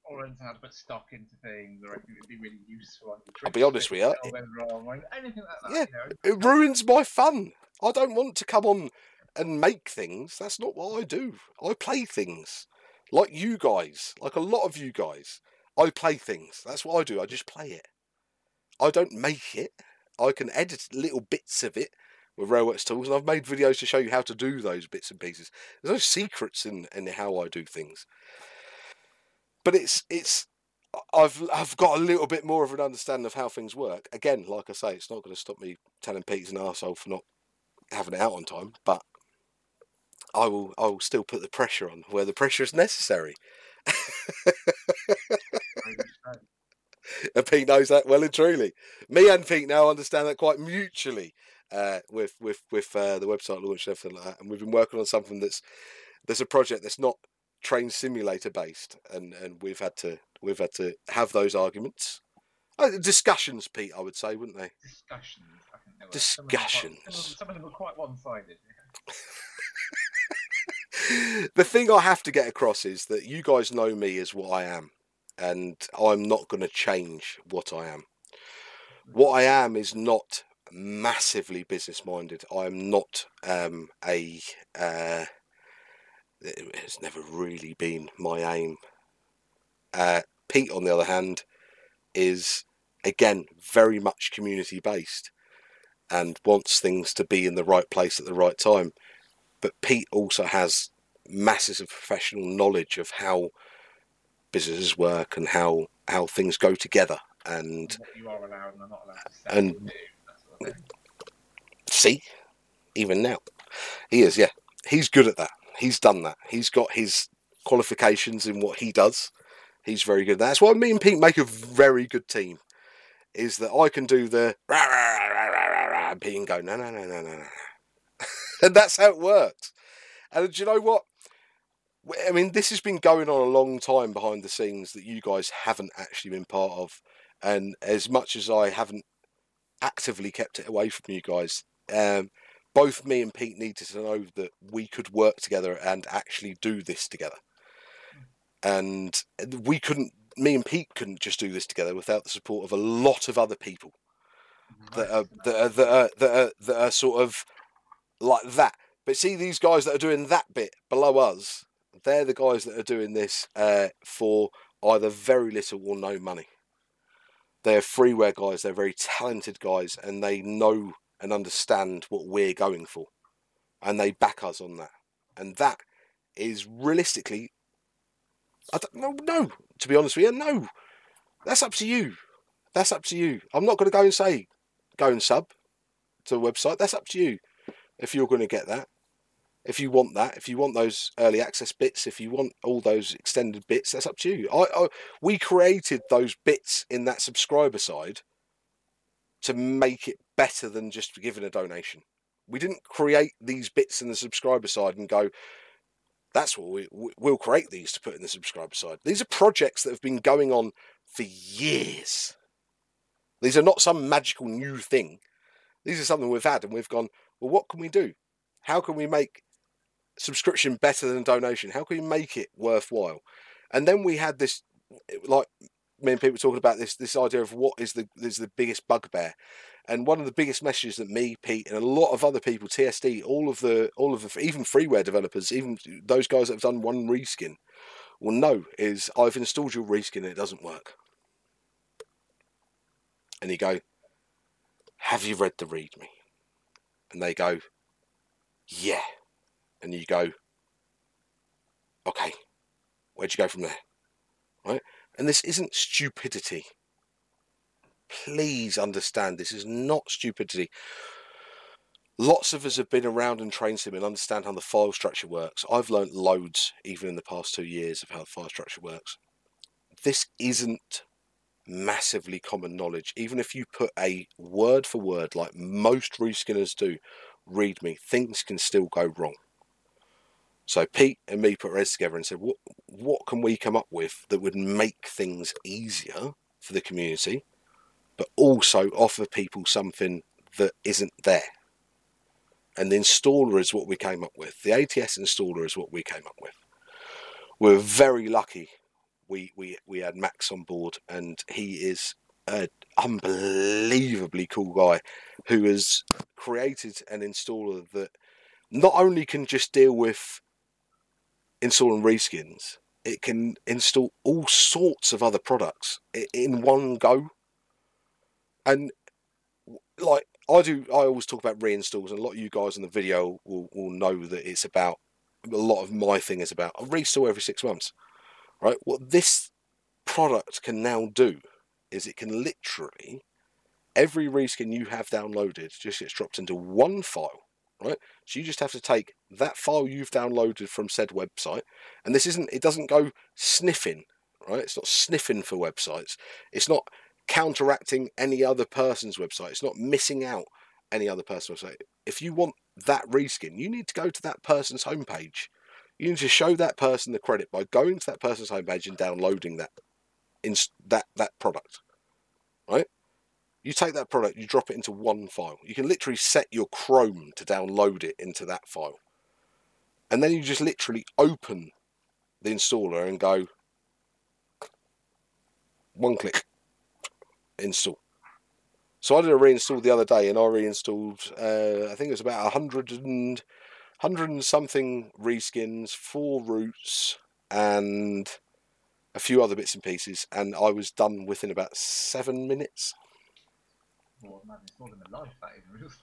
Or learn how to put stock into things, or anything that'd be really useful on the I'll be honest with you. Anything like that. Yeah, You know, it ruins my fun. I don't want to come on and make things. That's not what I do. I play things. Like you guys, like a lot of you guys. I play things. That's what I do. I just play it. I don't make it. I can edit little bits of it with Railworks tools, and I've made videos to show you how to do those bits and pieces. There's no secrets in how I do things. But I've got a little bit more of an understanding of how things work. Again, like I say, it's not going to stop me telling Pete he's an arsehole for not having it out on time, but I will still put the pressure on where the pressure is necessary. And Pete knows that well and truly. Me and Pete now understand that quite mutually with the website launch and everything like that. And we've been working on something there's a project that's not train simulator based, and we've had to have those arguments. Discussions, Pete, I would say, wouldn't they? Discussions. I think they were. Discussions. Some of them were quite one-sided. The thing I have to get across is that you guys know me as what I am, and I'm not going to change what I am. What I am is not massively business-minded. I am not it's never really been my aim. Pete, on the other hand, is again very much community based and wants things to be in the right place at the right time. But Pete also has masses of professional knowledge of how businesses work and how things go together, and what you are allowed and are not allowed to say and or do, that sort of thing. See, even now he is. Yeah, he's good at that. He's done that. He's got his qualifications in what he does. He's very good at that. That's why me and Pete make a very good team. Is that I can do the rah, rah, rah, rah, rah, rah, and Pete can go no no no no no, and that's how it works. And do you know what? I mean, this has been going on a long time behind the scenes that you guys haven't actually been part of. And as much as I haven't actively kept it away from you guys, both me and Pete needed to know that we could work together and actually do this together. And we couldn't, me and Pete couldn't just do this together without the support of a lot of other people that are sort of like that. But see, these guys that are doing that bit below us, they're the guys that are doing this for either very little or no money. They're freeware guys, they're very talented guys, and they know and understand what we're going for. And they back us on that. And that is realistically, I don't know, to be honest with you, no. That's up to you. That's up to you. I'm not going to go and say, go and sub to the website. That's up to you. If you're going to get that. If you want that, if you want those early access bits, if you want all those extended bits, that's up to you. We created those bits in that subscriber side to make it better than just giving a donation. We didn't create these bits in the subscriber side and go, that's what we'll create these to put in the subscriber side. These are projects that have been going on for years. These are not some magical new thing. These are something we've had, and we've gone, well, what can we do? How can we make subscription better than donation? How can we make it worthwhile? And then we had this, like me and people talking about this idea of what is the biggest bugbear. And one of the biggest messages that me, Pete, and a lot of other people, TSD, all of the even freeware developers, even those guys that have done one reskin, will know is I've installed your reskin and it doesn't work. And you go, have you read the README? And they go, yeah. And you go, okay, where'd you go from there? Right? And this isn't stupidity. please understand, this is not stupidity. Lots of us have been around and trained sim and understand how the file structure works. I've learnt loads, even in the past 2 years, of how the file structure works. This isn't massively common knowledge. Even if you put a word for word, like most reskinners do, read me, things can still go wrong. So Pete and me put our heads together and said, what can we come up with that would make things easier for the community, but also offer people something that isn't there? And the installer is what we came up with. The ATS installer is what we came up with. We're very lucky we had Max on board, and he is an unbelievably cool guy who has created an installer that not only can just deal with installing reskins, it can install all sorts of other products in one go. And like I always talk about reinstalls, and a lot of you guys in the video will know that it's about, a lot of my thing is about, I reinstall every 6 months, right? What this product can now do is it can literally, every reskin you have downloaded just gets dropped into one file, right? So you just have to take that file you've downloaded from said website, and it doesn't go sniffing, right? It's not sniffing for websites. It's not counteracting any other person's website. It's not missing out any other person's website. If you want that reskin, you need to go to that person's homepage. You need to show that person the credit by going to that person's homepage and downloading that product, right? You take that product, you drop it into one file. You can literally set your Chrome to download it into that file. And then you just literally open the installer and go, one click, install. So I did a reinstall the other day, and I reinstalled, I think it was about 100 and something reskins, 4 roots, and a few other bits and pieces, and I was done within about 7 minutes. Well, man, it's more than a life, that is.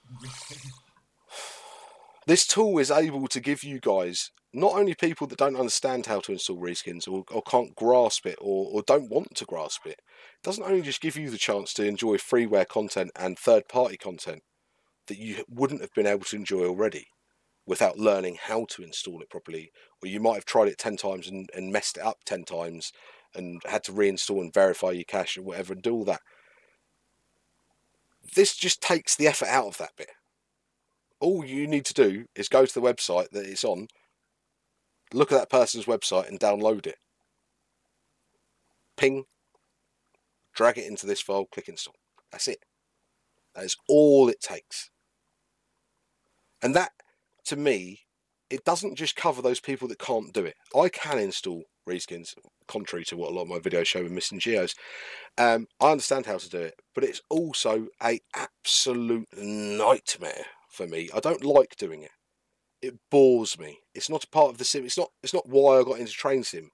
This tool is able to give you guys, not only people that don't understand how to install reskins or can't grasp it or don't want to grasp it, it doesn't only just give you the chance to enjoy freeware content and third-party content that you wouldn't have been able to enjoy already without learning how to install it properly, or you might have tried it 10 times and messed it up 10 times and had to reinstall and verify your cache or whatever and do all that. This just takes the effort out of that bit. All you need to do is go to the website that it's on, look at that person's website and download it. Ping, drag it into this file, click install. That's it. That is all it takes. And that, to me, it doesn't just cover those people that can't do it. I can install reskins, contrary to what a lot of my videos show with missing geos. I understand how to do it, but it's also an absolute nightmare for me. I don't like doing it. It bores me. It's not a part of the sim. It's not why I got into train sim.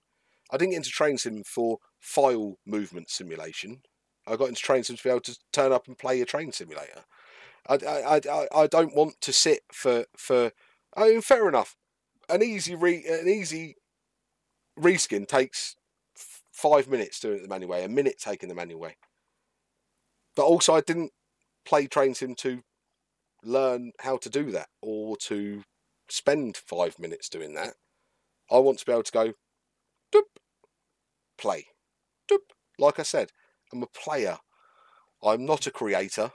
I didn't get into train sim for file movement simulation. I got into train sim to be able to turn up and play a train simulator. I don't want to sit for. I mean, fair enough. An easy reskin takes 5 minutes doing it the manual way, a minute taking the manual way. But also, I didn't play train sim to learn how to do that or to spend 5 minutes doing that. I want to be able to go, doop, play, doop. Like I said, I'm a player. I'm not a creator.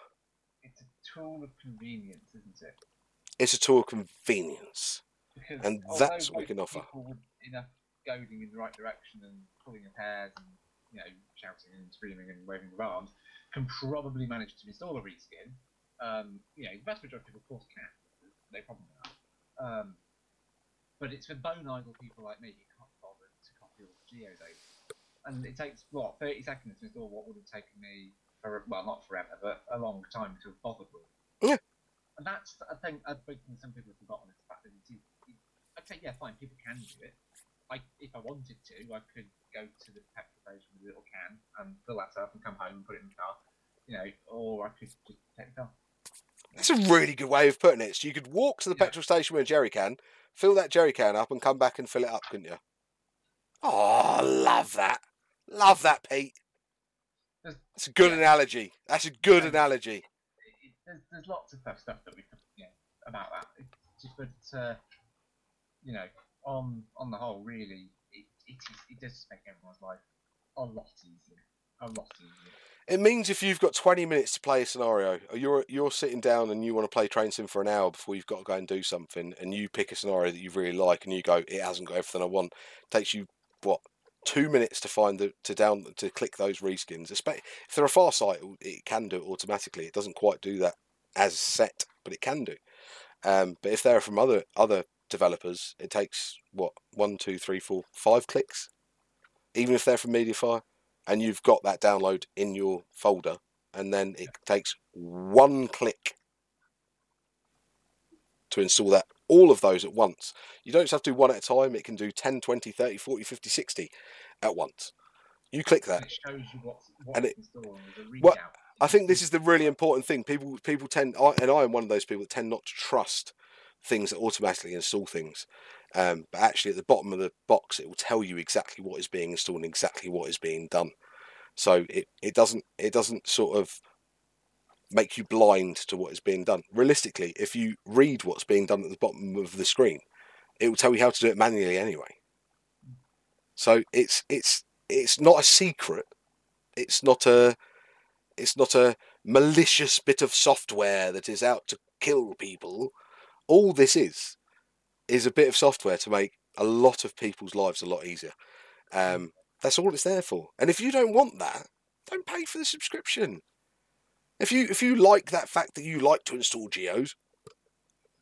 It's a tool of convenience, isn't it? It's a tool of convenience. Because and that's what we can offer. People with enough goading in the right direction and pulling of hairs and shouting and screaming and waving their arms can probably manage to install a reskin. The vast majority of people, of course, can. No problem with that. But it's for bone idle people like me who can't bother to copy all the geodata. And it takes 30 seconds to install what would have taken me not forever, but a long time to have bothered with. Yeah. And that's, I think, some people have forgotten is the fact that okay, yeah, fine, people can do it. If I wanted to, I could go to the petrol station with a little can and fill that up and come home and put it in the car, or I could just take the car. That's a really good way of putting it. So you could walk to the petrol station with a jerry can, fill that jerry can up and come back and fill it up, couldn't you? Oh, I love that. Love that, Pete. That's a good analogy. That's a good analogy. There's lots of stuff that we could, about that. It's just, but on the whole, really, it does make everyone's life a lot easier. A lot easier. It means if you've got 20 minutes to play a scenario, or you're sitting down and you want to play Train Sim for an hour before you've got to go and do something, and you pick a scenario that you really like, and you go, it hasn't got everything I want. It takes you 2 minutes to find to click those reskins. If they're a far site, it can do it automatically. It doesn't quite do that as set, but it can do. But if they're from other developers, it takes 1, 2, 3, 4, 5 clicks, even if they're from Mediafire. And you've got that download in your folder, and then it takes 1 click to install all of those at once. You don't just have to do one at a time. It can do 10, 20, 30, 40, 50, 60 at once. You click that. And it shows you what's installed. There's a readout. Well, I think this is the really important thing. People tend, and I am one of those people that tend not to trust things that automatically install things. But actually at the bottom of the box, it will tell you exactly what is being installed and exactly what is being done. So it doesn't sort of make you blind to what is being done. Realistically, if you read what's being done at the bottom of the screen, it will tell you how to do it manually anyway. So it's not a secret. It's not a malicious bit of software that is out to kill people. All this is a bit of software to make a lot of people's lives a lot easier. That's all it's there for. And if you don't want that, don't pay for the subscription. If you like that fact that you like to install geos,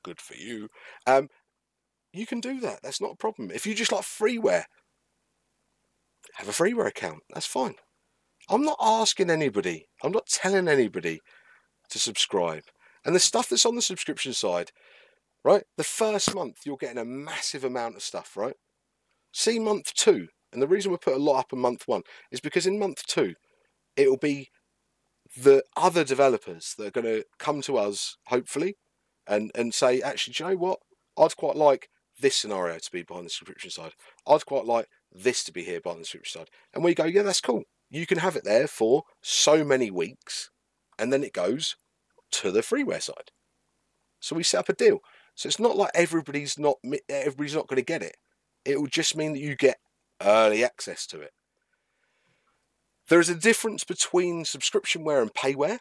good for you. You can do that. That's not a problem. If you just like freeware, have a freeware account. That's fine. I'm not asking anybody. I'm not telling anybody to subscribe. And the stuff that's on the subscription side, right? The first month, you're getting a massive amount of stuff, right? See month 2. And the reason we put a lot up in month 1 is because in month 2, it'll be the other developers that are going to come to us, hopefully, and say, actually, do you know what? I'd quite like this scenario to be behind the subscription side. I'd quite like this to be here behind the subscription side. And we go, yeah, that's cool. You can have it there for so many weeks, and then it goes to the freeware side. So we set up a deal. So it's not like everybody's not going to get it. It will just mean that you get early access to it. There is a difference between subscriptionware and payware.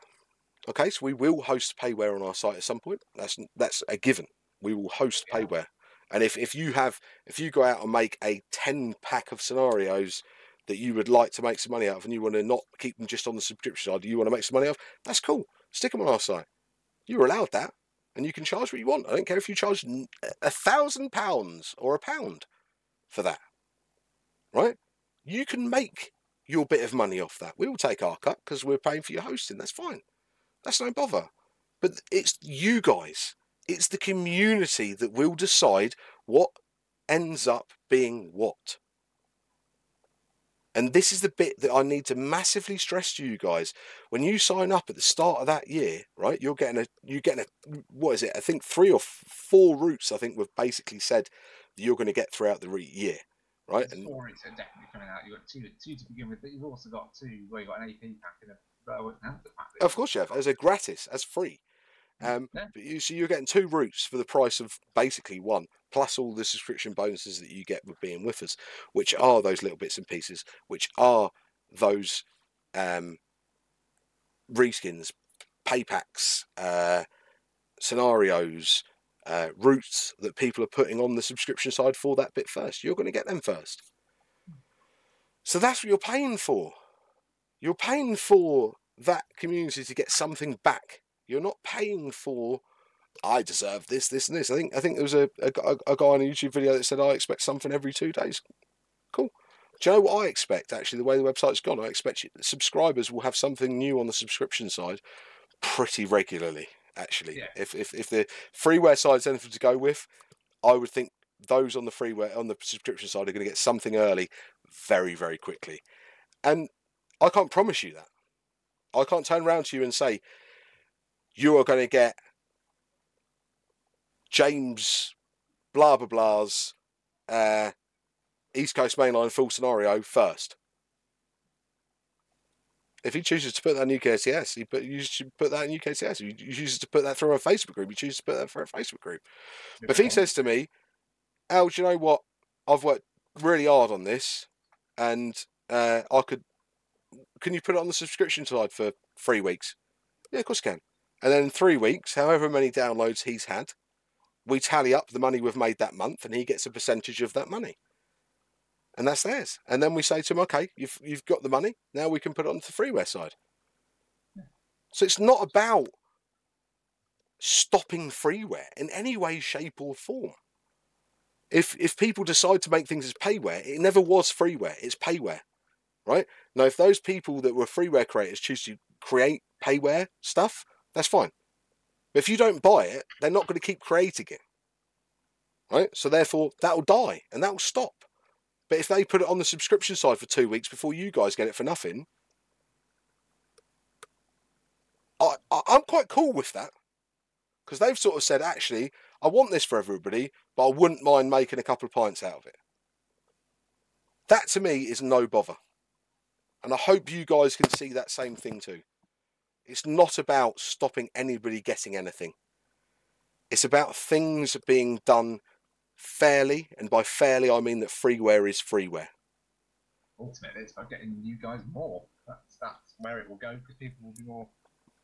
Okay, so we will host payware on our site at some point. That's a given. We will host payware. And if you go out and make a 10-pack of scenarios that you would like to make some money out of, and you want to not keep them just on the subscription side, you want to make some money out of, that's cool. Stick them on our site. You're allowed that, and you can charge what you want. I don't care if you charge £1,000 or £1 for that. Right? You can make your bit of money off that. We will take our cut because we're paying for your hosting. That's fine. That's no bother. But it's you guys. It's the community that will decide what ends up being what. And this is the bit that I need to massively stress to you guys. When you sign up at the start of that year, right, you're getting a what is it? I think 3 or 4 routes. I think we've basically said that you're going to get throughout the year, right? There's 4 routes that are definitely coming out. You've got two to begin with, but you've also got 2 where you've got an AP pack and a pack. Of course you have, as a gratis, as free. But so you're getting 2 routes for the price of basically 1, plus all the subscription bonuses that you get with being with us, which are those little bits and pieces, which are those reskins, pay packs, scenarios, routes that people are putting on the subscription side for that bit first. You're going to get them first. So that's what you're paying for. You're paying for that community to get something back. You're not paying for, I deserve this, this, and this. I think there was a guy on a YouTube video that said, I expect something every 2 days. Cool. Do you know what I expect, actually, the way the website's gone? I expect subscribers will have something new on the subscription side pretty regularly, actually. Yeah. If the freeware side's anything to go with, I would think those on the freeware, on the subscription side, are going to get something early very, very quickly. And I can't promise you that. I can't turn around to you and say, you are going to get James blah blah blah's East Coast Mainline full scenario first. If he chooses to put that in UKCS, you should put that in UKCS. If he chooses to put that through a Facebook group, you choose to put that through a Facebook group. But if he says to me, Al, do you know what? I've worked really hard on this, and can you put it on the subscription side for 3 weeks? Yeah, of course I can. And then in 3 weeks, however many downloads he's had, we tally up the money we've made that month, and he gets a percentage of that money. And that's theirs. And then we say to him, okay, you've got the money, now we can put it on the freeware side. Yeah. So it's not about stopping freeware in any way, shape or form. If people decide to make things as payware, it never was freeware, it's payware. Right? Now, if those people that were freeware creators choose to create payware stuff, that's fine. But if you don't buy it, they're not going to keep creating it. Right? So therefore, that'll die and that'll stop. But if they put it on the subscription side for 2 weeks before you guys get it for nothing, I'm quite cool with that. Because they've sort of said, actually, I want this for everybody, but I wouldn't mind making a couple of pints out of it. That to me is no bother. And I hope you guys can see that same thing too. It's not about stopping anybody getting anything. It's about things being done fairly, and by fairly I mean that freeware is freeware. Ultimately, it's about getting you guys more. That's where it will go, because people will be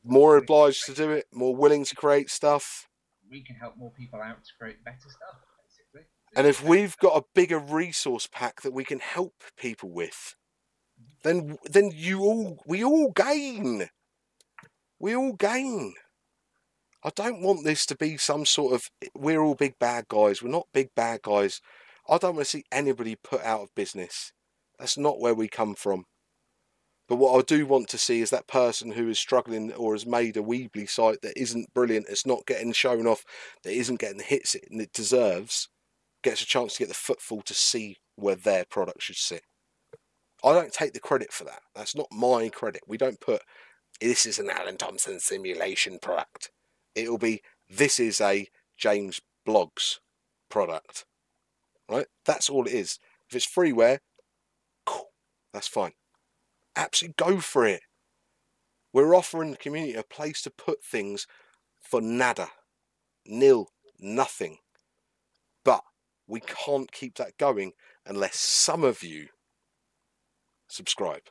more obliged to do it, more willing to create stuff. We can help more people out to create better stuff, basically. And if we've got a bigger resource pack that we can help people with, then we all gain. We all gain. I don't want this to be some sort of, we're all big bad guys. We're not big bad guys. I don't want to see anybody put out of business. That's not where we come from. But what I do want to see is that person who is struggling or has made a Weebly site that isn't brilliant, it's not getting shown off, that isn't getting the hits it deserves, gets a chance to get the footfall to see where their product should sit. I don't take the credit for that. That's not my credit. We don't put, this is an Alanthomson simulation product. It'll be, this is a James Bloggs product. Right? That's all it is. If it's freeware, cool, that's fine. Absolutely go for it. We're offering the community a place to put things for nada, nil, nothing. But we can't keep that going unless some of you subscribe.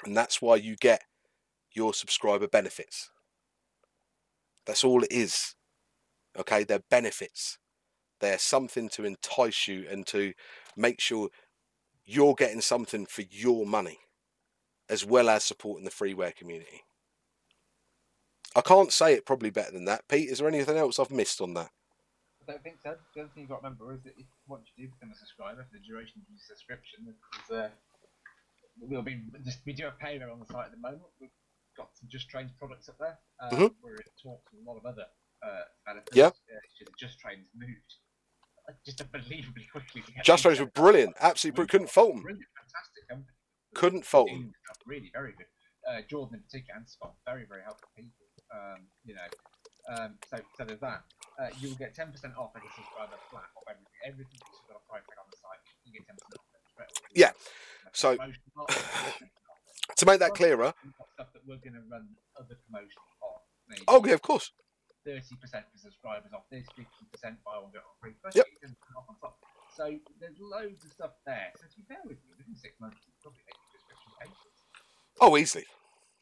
And that's why you get your subscriber benefits. That's all it is. Okay, they're benefits. They're something to entice you and to make sure you're getting something for your money, as well as supporting the freeware community. I can't say it probably better than that. Pete, is there anything else I've missed on that? I don't think so. The other thing you've got to remember is that if once you do become a subscriber, for the duration of your subscription, we do have payroll on the site at the moment. We've got some Just Trains products up there. We're in talks with a lot of other developers. Yeah. Just Trains moved just unbelievably quickly. Just Trains were brilliant. Absolutely, couldn't fault them. Brilliant, fantastic company. Couldn't fault them. Really, very good. Jordan in particular and Scott, very, very helpful people. So there's that. You'll get 10% off as a subscriber flat off everything. Everything that's got a price tag on the site, you get 10% off. Yeah. So to make that clearer, stuff that we're going to run other promotions on. Oh yeah, of course. 30% for subscribers off this, 50% buy one get one free. Yep. Off on top. So there's loads of stuff there. So if you bear with me, within 6 months, you probably make your subscription pages. Oh, easily.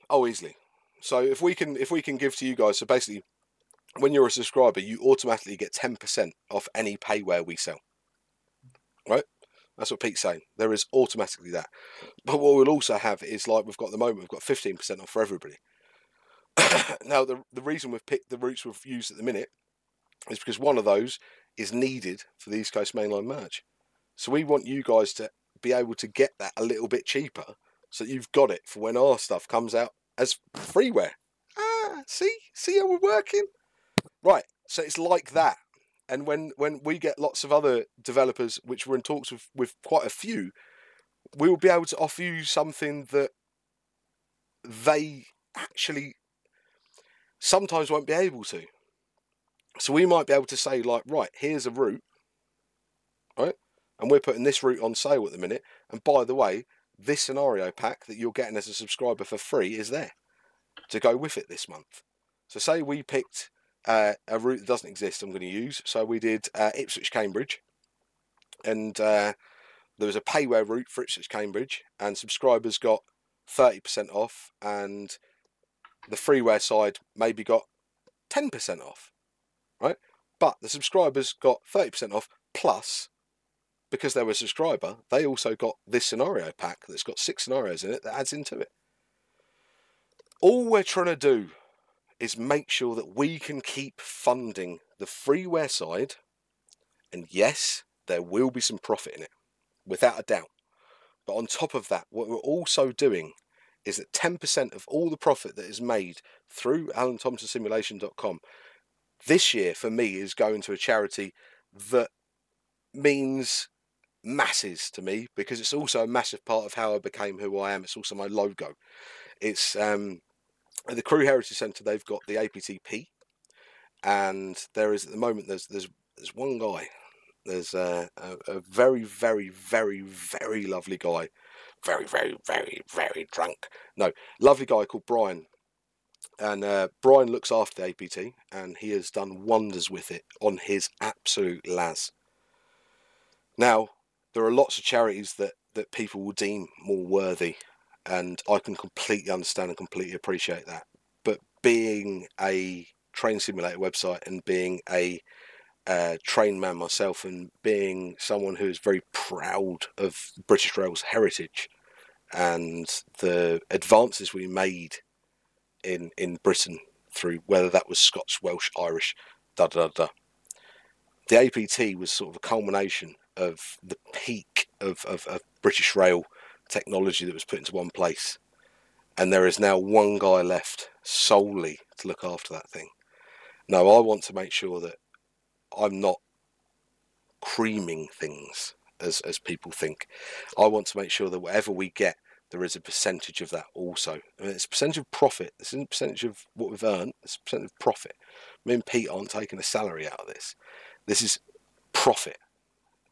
Oh, easily. So if we can give to you guys, so basically, when you're a subscriber, you automatically get 10% off any payware we sell. Right? That's what Pete's saying. There is automatically that. But what we'll also have is, like we've got at the moment, we've got 15% off for everybody. Now, the reason we've picked the routes we've used at the minute is because one of those is needed for the East Coast Mainline merge. So we want you guys to be able to get that a little bit cheaper so that you've got it for when our stuff comes out as freeware. See how we're working? Right, so it's like that. And when we get lots of other developers, which we're in talks with quite a few, we will be able to offer you something that they actually sometimes won't be able to. So we might be able to say, like, right, here's a route, right? And we're putting this route on sale at the minute. And by the way, this scenario pack that you're getting as a subscriber for free is there to go with it this month. So say we picked a route that doesn't exist I'm going to use. So we did Ipswich Cambridge, and there was a payware route for Ipswich Cambridge, and subscribers got 30% off, and the freeware side maybe got 10% off, right? But the subscribers got 30% off, plus, because they were a subscriber, they also got this scenario pack that's got 6 scenarios in it that adds into it. All we're trying to do is make sure that we can keep funding the freeware side, and yes, there will be some profit in it, without a doubt. But on top of that, what we're also doing is that 10% of all the profit that is made through Alanthomsonsim.com this year for me is going to a charity that means masses to me, because it's also a massive part of how I became who I am. It's also my logo. It's at the Crew Heritage Centre. They've got the APTP, and there is at the moment there's one guy. There's a very, very, very, very lovely guy, very, very, very, very drunk. No, lovely guy called Brian. And Brian looks after the APT, and he has done wonders with it on his absolute las. Now, there are lots of charities that people will deem more worthy, and I can completely understand and completely appreciate that. But being a train simulator website, and being a train man myself, and being someone who is very proud of British Rail's heritage and the advances we made in Britain through, whether that was Scots, Welsh, Irish, the APT was sort of a culmination of the peak of British Rail technology that was put into one place, and there is now one guy left solely to look after that thing. Now, I want to make sure that I'm not creaming things as people think. I want to make sure that whatever we get, there is a percentage of that also. I mean, it's a percentage of profit. This isn't a percentage of what we've earned. It's a percentage of profit. Me and Pete aren't taking a salary out of this. This is profit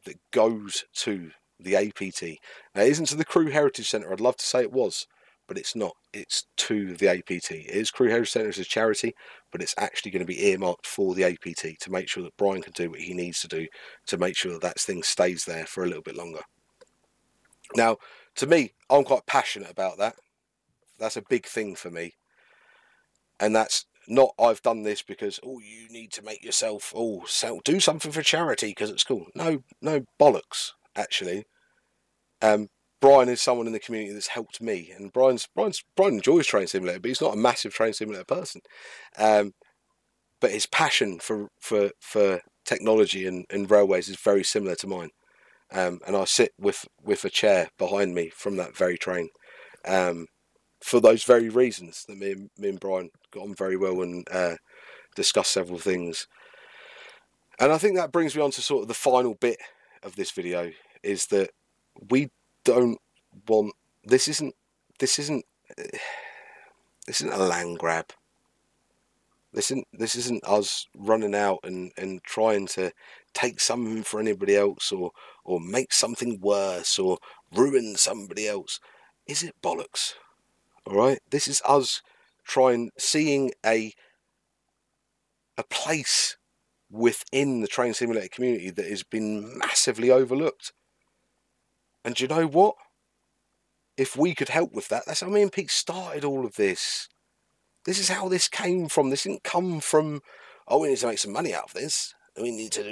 that goes to the APT. Now, it isn't to the Crew Heritage Centre. I'd love to say it was, but it's not. It's to the APT. It is Crew Heritage Centre as a charity, but it's actually going to be earmarked for the APT to make sure that Brian can do what he needs to do to make sure that thing stays there for a little bit longer. Now, to me, I'm quite passionate about that. That's a big thing for me. And that's not, I've done this because, oh, you need to make yourself, do something for charity because it's cool. No bollocks, actually. Brian is someone in the community that's helped me, and Brian enjoys Train Simulator, but he's not a massive Train Simulator person. But his passion for technology and railways is very similar to mine. And I sit with a chair behind me from that very train, for those very reasons that me and Brian got on very well and discussed several things. And I think that brings me on to sort of the final bit of this video, is that we don't want, this isn't a land grab. This isn't us running out and trying to take something for anybody else, or make something worse, or ruin somebody else. Is it bollocks? Alright? This is us seeing a place within the train simulator community that has been massively overlooked. And do you know what? If we could help with that, that's how me and Pete started all of this. This is how this came from. This didn't come from, oh, we need to make some money out of this. We could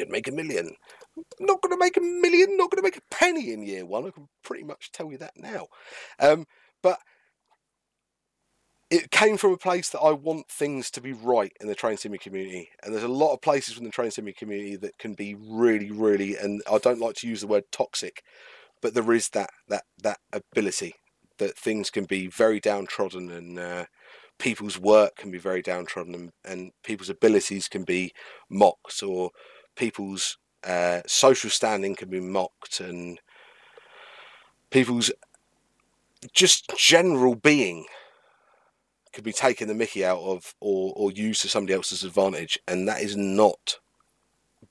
make $1 million. I'm not going to make $1 million, not going to make a penny in year one. I can pretty much tell you that now. But it came from a place that I want things to be right in the train sim community. And there's a lot of places in the train sim community that can be really, really, and I don't like to use the word toxic, but there is that ability that things can be very downtrodden, and people's work can be very downtrodden, and people's abilities can be mocked, or people's social standing can be mocked, and people's just general being could be taken the mickey out of, or used to somebody else's advantage. And that is not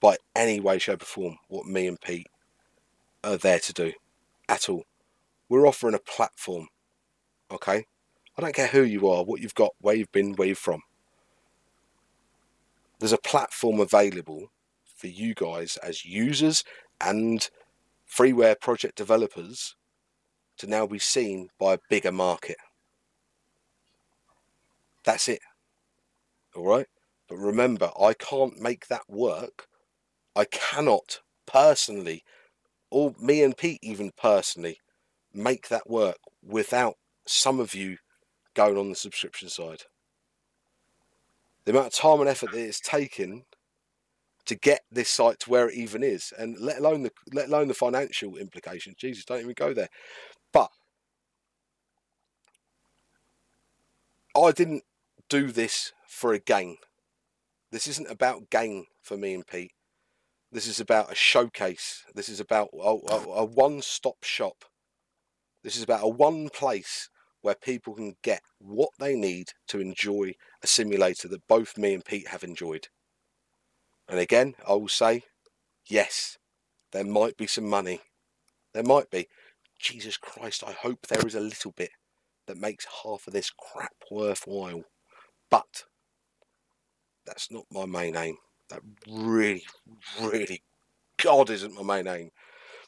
by any way, shape or form what me and Pete are there to do at all. We're offering a platform, okay? I don't care who you are, what you've got, where you've been, where you're from. There's a platform available for you guys as users and freeware project developers to now be seen by a bigger market. That's it. All right? But remember, I can't make that work. I cannot personally, or me and Pete even personally, make that work without some of you going on the subscription side. The amount of time and effort that it's taken to get this site to where it even is, and let alone the financial implications. Jesus, don't even go there. But I didn't do this for a gain. This isn't about gain for me and Pete. This is about a showcase. This is about a one-stop shop. This is about a one place where people can get what they need to enjoy a simulator that both me and Pete have enjoyed. And again, I will say, yes, there might be some money. There might be. Jesus Christ, I hope there is a little bit that makes half of this crap worthwhile. But that's not my main aim. That really, really, God, isn't my main aim.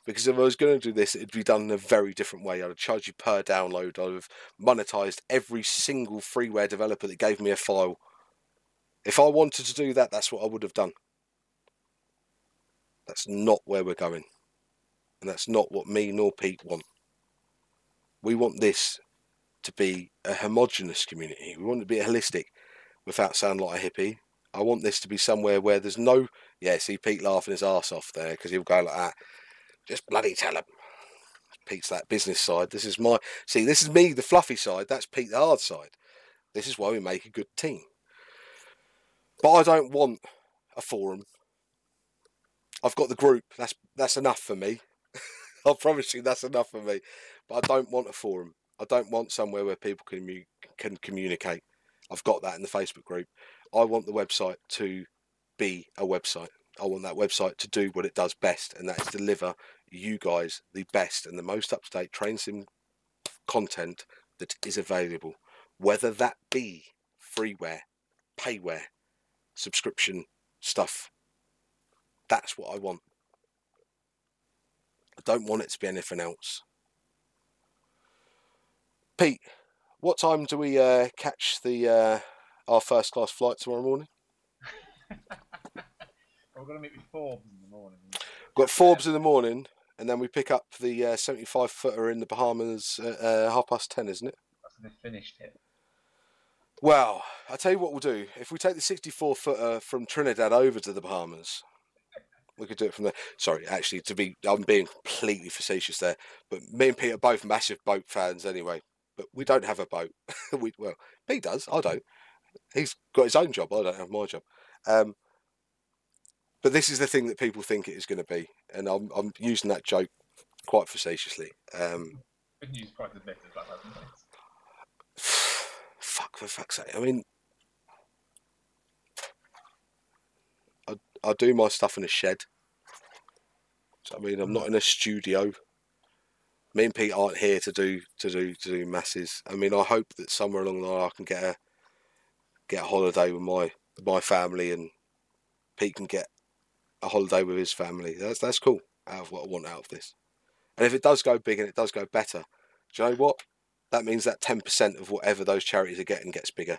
Because if I was going to do this, it'd be done in a very different way. I'd have charged you per download. I'd have monetized every single freeware developer that gave me a file. If I wanted to do that, that's what I would have done. That's not where we're going. And that's not what me nor Pete want. We want this to be a homogenous community. We want it to be holistic without sounding like a hippie. I want this to be somewhere where there's no... Yeah, see Pete laughing his arse off there because he'll go like that. Just bloody tell him. Pete's that business side. This is my... See, this is me, the fluffy side. That's Pete, the hard side. This is why we make a good team. But I don't want a forum. I've got the group. That's enough for me. I promise you that's enough for me. But I don't want a forum. I don't want somewhere where people can communicate. I've got that in the Facebook group. I want the website to be a website. I want that website to do what it does best, and that is deliver you guys the best and the most up-to-date train sim content that is available, whether that be freeware, payware, subscription stuff. That's what I want. I don't want it to be anything else. Pete, what time do we catch our first class flight tomorrow morning? We're going to meet with Forbes in the morning. Got Forbes in the morning, and then we pick up the 75-footer in the Bahamas at 10:30, isn't it? That's when they finished it. Well, I'll tell you what we'll do. If we take the 64-footer from Trinidad over to the Bahamas, we could do it from there. Sorry, actually, I'm being completely facetious there. But me and Pete are both massive boat fans anyway. But we don't have a boat. Well, Pete does. I don't. He's got his own job. I don't have my job. But this is the thing that people think it is going to be, and I'm using that joke quite facetiously. Been used quite a bit as well, hasn't it? Fuck, for fuck's sake. I mean, I do my stuff in a shed. So, I mean, I'm not in a studio. Me and Pete aren't here to do masses. I mean, I hope that somewhere along the line I can get a holiday with my family, and Pete can get a holiday with his family. That's cool. Out of what I want out of this. And if it does go big and it does go better, do you know what? That means that 10% of whatever those charities are getting gets bigger.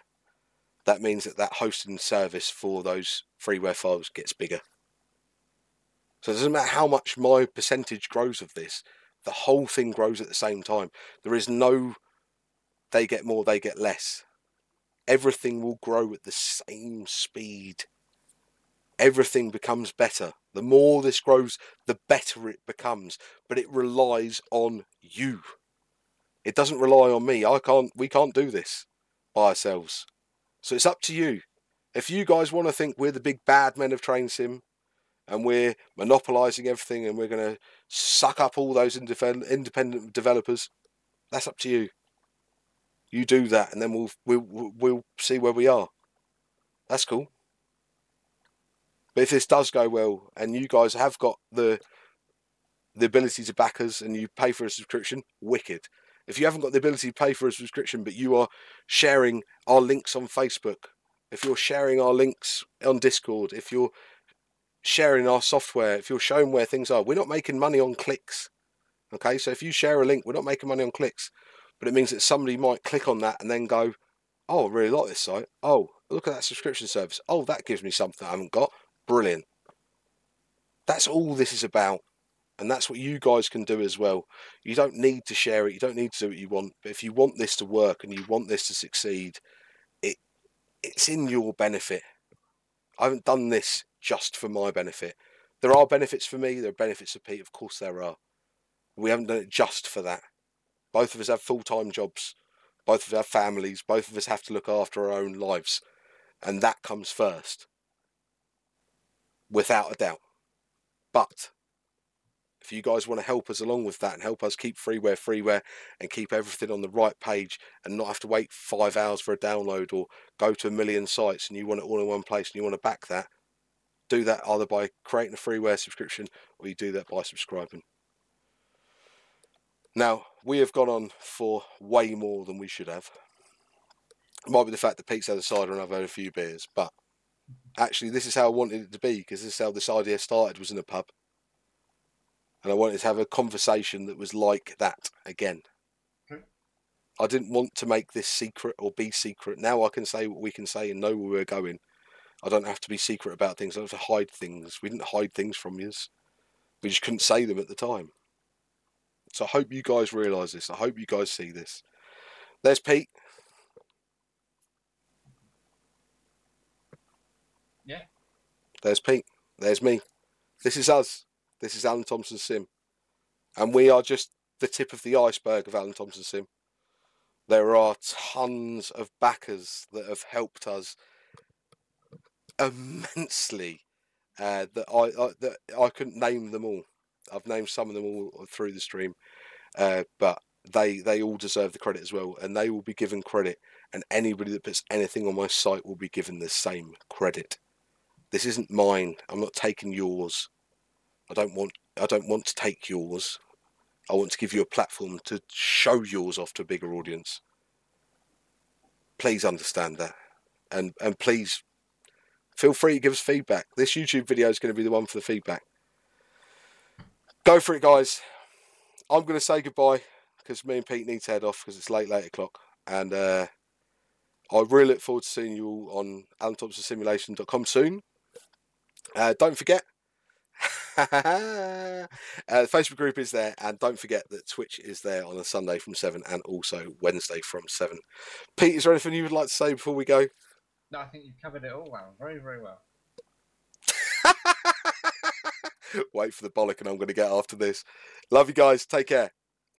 That means that hosting service for those freeware files gets bigger. So it doesn't matter how much my percentage grows of this, the whole thing grows at the same time. There is no they get more, they get less. Everything will grow at the same speed. Everything becomes better. The more this grows, the better it becomes. But it relies on you. It doesn't rely on me. We can't do this by ourselves. So it's up to you. If you guys want to think we're the big bad men of Train Sim, and we're monopolising everything, and we're going to suck up all those independent developers, that's up to you. You do that, and then we'll see where we are. That's cool. But if this does go well, and you guys have got the the ability to back us and you pay for a subscription, wicked. If you haven't got the ability to pay for a subscription, but you are sharing our links on Facebook, if you're sharing our links on Discord, if you're sharing our software, if you're showing where things are, we're not making money on clicks. Okay, so if you share a link, we're not making money on clicks, but it means that somebody might click on that and then go, oh, I really like this site. Oh, look at that subscription service. Oh, that gives me something I haven't got. Brilliant. That's all this is about. And that's what you guys can do as well. You don't need to share it. You don't need to do what you want. But if you want this to work and you want this to succeed, it's in your benefit. I haven't done this just for my benefit. There are benefits for me. There are benefits for Pete. Of course there are. We haven't done it just for that. Both of us have full-time jobs. Both of us have families. Both of us have to look after our own lives. And that comes first. Without a doubt. But if you guys want to help us along with that and help us keep freeware and keep everything on the right page and not have to wait 5 hours for a download or go to a million sites and you want it all in one place and you want to back that, do that either by creating a freeware subscription or you do that by subscribing. Now, we have gone on for way more than we should have. It might be the fact that Pete's had a cider and I've had a few beers, but actually this is how I wanted it to be, because this is how this idea started, was in a pub. And I wanted to have a conversation that was like that again. I didn't want to make this secret or be secret. Now I can say what we can say and know where we're going. I don't have to be secret about things. I don't have to hide things. We didn't hide things from you. We just couldn't say them at the time. So I hope you guys realise this. I hope you guys see this. There's Pete. Yeah. There's Pete. There's me. This is us. This is Alanthomsonsim. And we are just the tip of the iceberg of Alanthomsonsim. There are tons of backers that have helped us immensely. That I couldn't name them all. I've named some of them all through the stream. But they all deserve the credit as well. And they will be given credit. And anybody that puts anything on my site will be given the same credit. This isn't mine. I'm not taking yours. I don't want to take yours. I want to give you a platform to show yours off to a bigger audience. Please understand that. And please feel free to give us feedback. This YouTube video is going to be the one for the feedback. Go for it, guys. I'm going to say goodbye because me and Pete need to head off because it's late o'clock. And I really look forward to seeing you all on alanthomsonsimulation.com soon. Don't forget, the Facebook group is there, and don't forget that Twitch is there on a Sunday from 7 and also Wednesday from 7. Pete, is there anything you would like to say before we go? No, I think you've covered it all well. Very, very well. Wait for the bollock and I'm going to get after this. Love you guys. Take care.